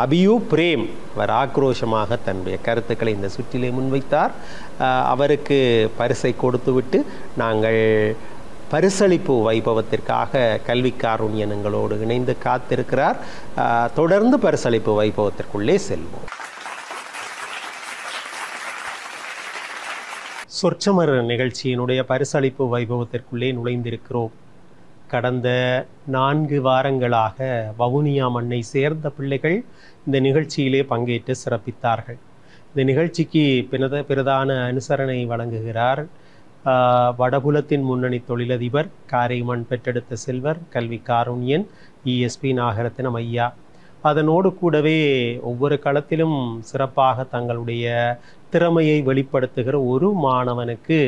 அபியூ பிரேம். அவர் ஆக்ரோஷமாக தன்னுடைய கருத்துக்களை இந்த சுற்றிலே முன்வைத்தார். அவருக்கு பரிசை கொடுத்துவிட்டு நாங்கள் பரிசளிப்பு வைபவத்திற்காக கல்வி காருண்யன் எங்களோடு இணைந்து காத்திருக்கிறார். தொடர்ந்து பரிசளிப்பு வைபவத்திற்குள்ளே செல்வோம். சொற்சமர் நிகழ்ச்சியினுடைய பரிசளிப்பு வைபவத்திற்குள்ளே நுழைந்திருக்கிறோம். கடந்த 4 வாரங்களாக வவுனியா மண்ணை சேர்ந்த பிள்ளைகள் இந்த நிகழ்ச்சியிலே பங்கேற்று சிறப்பித்தார்கள். இந்த நிகழ்ச்சிக்கு பிரதான அனுசரணை வழங்குகிறார் வடபுலத்தின் முன்னணி தொழிலதிபர், காரைமண் பெற்றெடுத்த செல்வர், கல்வி காருண்யன் ESP நாகரத்தினம் ஐயா. அதனோடு கூடவே ஒவ்வொரு களத்திலும் சிறப்பாக தங்களுடைய திறமையை வெளிப்படுத்துகிற ஒரு மாணவனுக்கு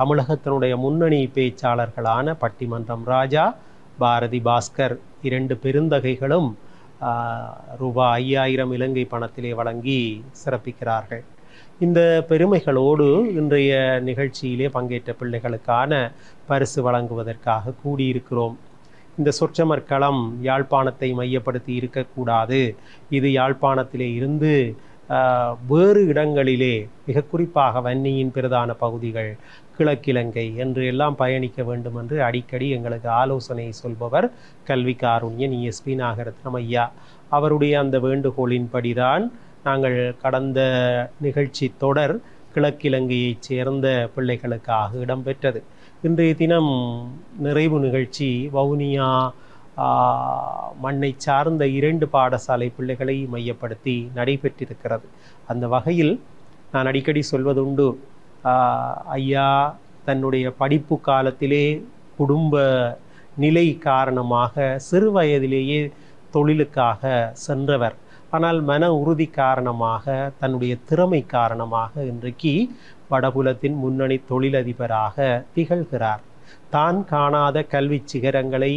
தமிழகத்தினுடைய முன்னணி பேச்சாளர்களான பட்டிமன்றம் ராஜா, பாரதி பாஸ்கர் 2 பெருந்தகைகளும் ரூபாய் 5000 இலங்கை பணத்திலே வழங்கி சிறப்பிக்கிறார்கள். இந்த பெருமைகளோடு இன்றைய நிகழ்ச்சியிலே பங்கேற்ற பிள்ளைகளுக்கான பரிசு வழங்குவதற்காக கூடியிருக்கிறோம். இந்த சொற்சமர் களம் யாழ்ப்பாணத்தை மையப்படுத்தி இருக்கக்கூடாது. இது யாழ்ப்பாணத்திலே இருந்து வேறு இடங்களிலே, மிக குறிப்பாக வன்னியின் பிரதான பகுதிகள், கிழக்கிலங்கை என்று எல்லாம் பயணிக்க வேண்டும் என்று அடிக்கடி எங்களுக்கு ஆலோசனை சொல்பவர் கல்வி காருண்யன் ESP நாகரத்னம் ஐயா. அவருடைய அந்த வேண்டுகோளின்படிதான் நாங்கள் கடந்த நிகழ்ச்சி தொடர் கிழக்கிலங்கையைச் சேர்ந்த பிள்ளைகளுக்காக இடம்பெற்றது. இன்றைய தினம் நிறைவு நிகழ்ச்சி வவுனியா மண்ணை சார்ந்த 2 பாடசாலை பிள்ளைகளை மையப்படுத்தி நடைபெற்றிருக்கிறது. அந்த வகையில் நான் அடிக்கடி சொல்வதுண்டு, ஐயா தன்னுடைய படிப்பு காலத்திலே குடும்ப நிலை காரணமாக சிறு வயதிலேயே தொழிலுக்காக சென்றவர். ஆனால் மன உறுதி காரணமாக, தன்னுடைய திறமை காரணமாக இன்றைக்கு வடபுலத்தின் முன்னணி தொழிலதிபராக திகழ்கிறார். தான் காணாத கல்வி சிகரங்களை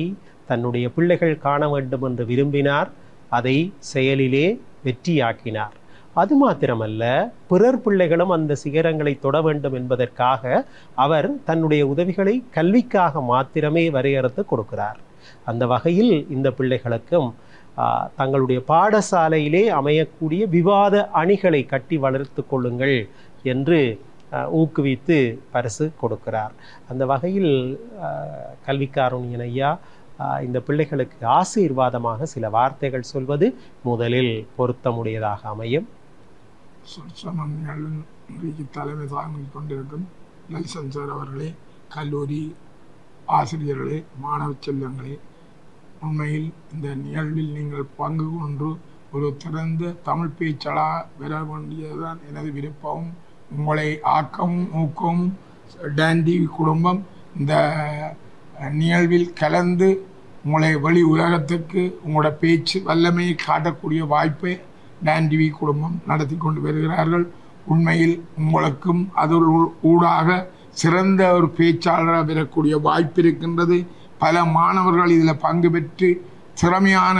தன்னுடைய பிள்ளைகள் காண வேண்டும் என்று விரும்பினார். அதை செயலிலே வெற்றியாக்கினார். அது மாத்திரமல்ல, பிறர் பிள்ளைகளும் அந்த சிகரங்களை தொட வேண்டும் என்பதற்காக அவர் தன்னுடைய உதவிகளை கல்விக்காக மாத்திரமே வரையறுத்து கொடுக்கிறார். அந்த வகையில் இந்த பிள்ளைகளுக்கும் தங்களுடைய பாடசாலையிலே அமையக்கூடிய விவாத அணிகளை கட்டி வளர்த்து கொள்ளுங்கள் என்று ஊக்குவித்து பரிசு கொடுக்கிறார். அந்த வகையில் கல்வி காருண்யன் ஐயா இந்த பிள்ளைகளுக்கு ஆசீர்வாதமாக சில வார்த்தைகள் சொல்வது முதலில் பொருத்தமுடையதாக அமையும். தலைமை தாங்கிக் கொண்டிருக்கும் நெல்சன் சார் அவர்களே, கல்லூரி ஆசிரியர்களே, மாணவ செல்வங்களே, உண்மையில் இந்த நிகழ்வில் நீங்கள் பங்கு கொண்டு ஒரு திறந்த தமிழ் பேச்சாளர் பெற வேண்டியதுதான் எனது விருப்பமும். உங்களை ஆக்கமும் ஊக்கமும் டான் டிவி குடும்பம் இந்த நிகழ்வில் கலந்து உங்களை வெளி உலகத்துக்கு உங்களோட பேச்சு வல்லமையை காட்டக்கூடிய வாய்ப்பை டான் டிவி குடும்பம் நடத்தி கொண்டு வருகிறார்கள். உண்மையில் உங்களுக்கும் அது ஊடாக சிறந்த ஒரு பேச்சாளராக பெறக்கூடிய வாய்ப்பு இருக்கின்றது. பல மாணவர்கள் இதில் பங்கு பெற்று திறமையான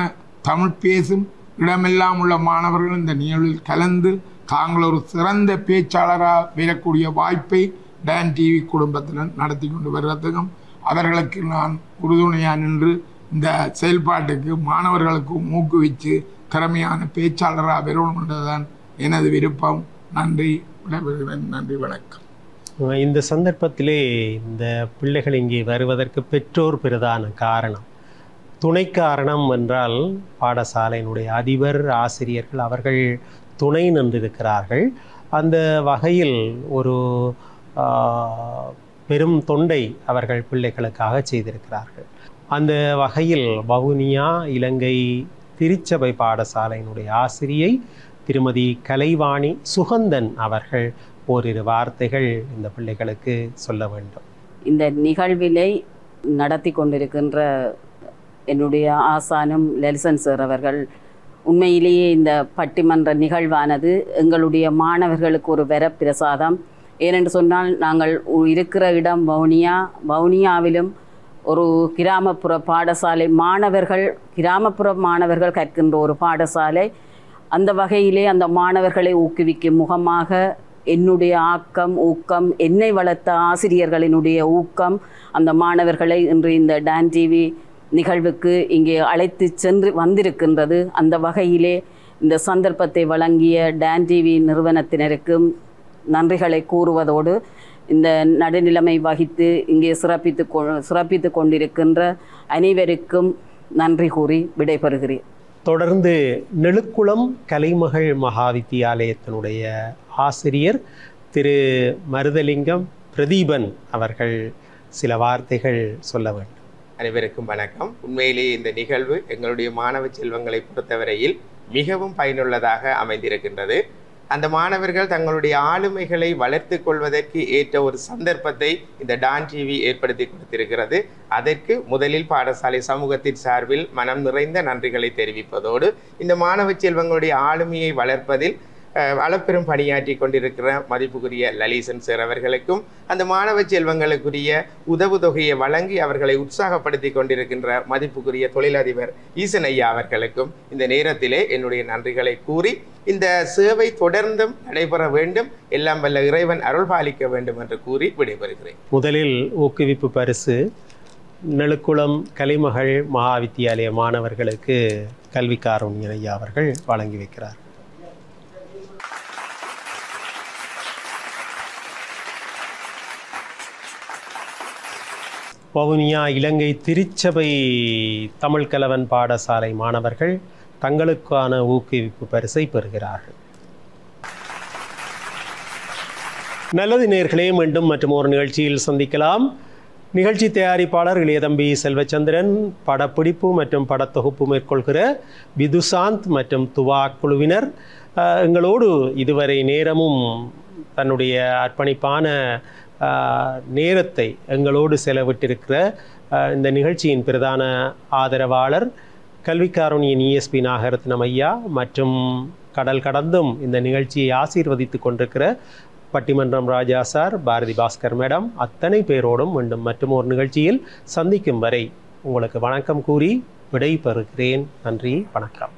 தமிழ் பேசும் இடமெல்லாம் உள்ள மாணவர்கள் இந்த நிகழ்வில் கலந்து தாங்கள் ஒரு சிறந்த பேச்சாளராக பெறக்கூடிய வாய்ப்பை டான் டிவி குடும்பத்தினர் நடத்தி கொண்டு வருவதற்கும் அவர்களுக்கு நான் உறுதுணையாக நின்று இந்த செயல்பாட்டுக்கு மாணவர்களுக்கும் ஊக்குவித்து திறமையான பேச்சாளராக பெறணும் என்றுதான் எனது விருப்பம். நன்றி, விடைபெறுகிறேன். நன்றி, வணக்கம். இந்த சந்தர்ப்பத்திலே இந்த பிள்ளைகள் இங்கே வருவதற்கு பெற்றோர் பிரதான காரணம். துணை காரணம் என்றால் பாடசாலையினுடைய அதிபர், ஆசிரியர்கள் அவர்கள் துணை நின்றிருக்கிறார்கள். அந்த வகையில் ஒரு பெரும் தொண்டை அவர்கள் பிள்ளைகளுக்காக செய்திருக்கிறார்கள். அந்த வகையில் வவுனியா இலங்கை திருச்சபை பாடசாலையினுடைய ஆசிரியை திருமதி கலைவாணி சுகந்தன் அவர்கள் ஓரிரு வார்த்தைகள் இந்த பிள்ளைகளுக்கு சொல்ல வேண்டும். இந்த நிகழ்விலை நடத்தி கொண்டிருக்கின்ற என்னுடைய ஆசானும் லெல்சன் சார் அவர்கள் உண்மையிலேயே இந்த பட்டிமன்ற நிகழ்வானது எங்களுடைய மாணவர்களுக்கு ஒரு வரப்பிரசாதம். ஏனென்று சொன்னால் நாங்கள் இருக்கிற இடம் வவுனியாவிலும் ஒரு கிராமப்புற பாடசாலை, கிராமப்புற மாணவர்கள் கற்கின்ற ஒரு பாடசாலை. அந்த வகையிலே அந்த மாணவர்களை ஊக்குவிக்கும் முகமாக என்னுடைய ஊக்கம், என்னை வளர்த்த ஆசிரியர்களினுடைய ஊக்கம் அந்த மாணவர்களை இன்று இந்த டான் டிவி நிகழ்வுக்கு இங்கே அழைத்து சென்று வந்திருக்கின்றது. அந்த வகையிலே இந்த சந்தர்ப்பத்தை வழங்கிய டான் டிவி நிறுவனத்தினருக்கும் நன்றிகளை கூறுவதோடு இந்த நடுநிலைமை வகித்து இங்கே சிறப்பித்து கொண்டிருக்கின்ற அனைவருக்கும் நன்றி கூறி விடைபெறுகிறேன். தொடர்ந்து நெழுக்குளம் கலைமகள் மகாவித்தியாலயத்தினுடைய ஆசிரியர் திரு மருதலிங்கம் பிரதீபன் அவர்கள் சில வார்த்தைகள் சொல்ல வேண்டும். அனைவருக்கும் வணக்கம். உண்மையிலேயே இந்த நிகழ்வு எங்களுடைய மாணவ செல்வங்களை பொறுத்தவரையில் மிகவும் பயனுள்ளதாக அமைந்திருக்கின்றது. அந்த மாணவர்கள் தங்களுடைய ஆளுமைகளை வளர்த்து கொள்வதற்கு ஏற்ற ஒரு சந்தர்ப்பத்தை இந்த டான் டிவி ஏற்படுத்தி கொடுத்திருக்கிறது. அதற்கு முதலில் பாடசாலை சமூகத்தின் சார்பில் மனம் நிறைந்த நன்றிகளை தெரிவிப்பதோடு இந்த மாணவ செல்வங்களுடைய ஆளுமையை வளர்ப்பதில் அளப்பெரும் பணியாற்றி கொண்டிருக்கிற மதிப்புக்குரிய லலிசன் சார் அவர்களுக்கும், அந்த மாணவ செல்வங்களுக்குரிய உதவுதொகையை வழங்கி அவர்களை உற்சாகப்படுத்தி கொண்டிருக்கின்ற மதிப்புக்குரிய தொழிலதிபர் ஈசன் ஐயா அவர்களுக்கும் இந்த நேரத்திலே என்னுடைய நன்றிகளை கூறி, இந்த சேவை தொடர்ந்தும் நடைபெற வேண்டும், எல்லாம் வல்ல இறைவன் அருள் பாலிக்க வேண்டும் என்று கூறி விடைபெறுகிறேன். முதலில் ஊக்குவிப்பு பரிசு நெழுக்குளம் கலைமகள் மகாவித்தியாலய மாணவர்களுக்கு கல்வி காருண்ய ஐயா அவர்கள் வழங்கி வைக்கிறார். வவுனியா இலங்கை திருச்சபை தமிழ் கலவன் பாடசாலை மாணவர்கள் தங்களுக்கான ஊக்குவிப்பு பரிசை பெறுகிறார்கள். நல்லது நேயர்களே, மீண்டும் மற்றும் ஒரு நிகழ்ச்சியில் சந்திக்கலாம். நிகழ்ச்சி தயாரிப்பாளர் இளையதம்பி செல்வச்சந்திரன், படப்பிடிப்பு மற்றும் படத்தொகுப்பு மேற்கொள்கிற விதுசாந்த் மற்றும் துவா குழுவினர் எங்களோடு இதுவரை நேரமும் தன்னுடைய அர்ப்பணிப்பான நேரத்தை எங்களோடு செலவிட்டிருக்கிற இந்த நிகழ்ச்சியின் பிரதான ஆதரவாளர் கல்விக்காருண்யின் ESP நாகரத்னம் ஐயா மற்றும் கடல் கடந்தும் இந்த நிகழ்ச்சியை ஆசீர்வதித்து கொண்டிருக்கிற பட்டிமன்றம் ராஜா சார், பாரதி பாஸ்கர் மேடம், அத்தனை பேரோடும் மீண்டும் மற்றும் ஒரு நிகழ்ச்சியில் சந்திக்கும் வரை உங்களுக்கு வணக்கம் கூறி விடை பெறுகிறேன். நன்றி, வணக்கம்.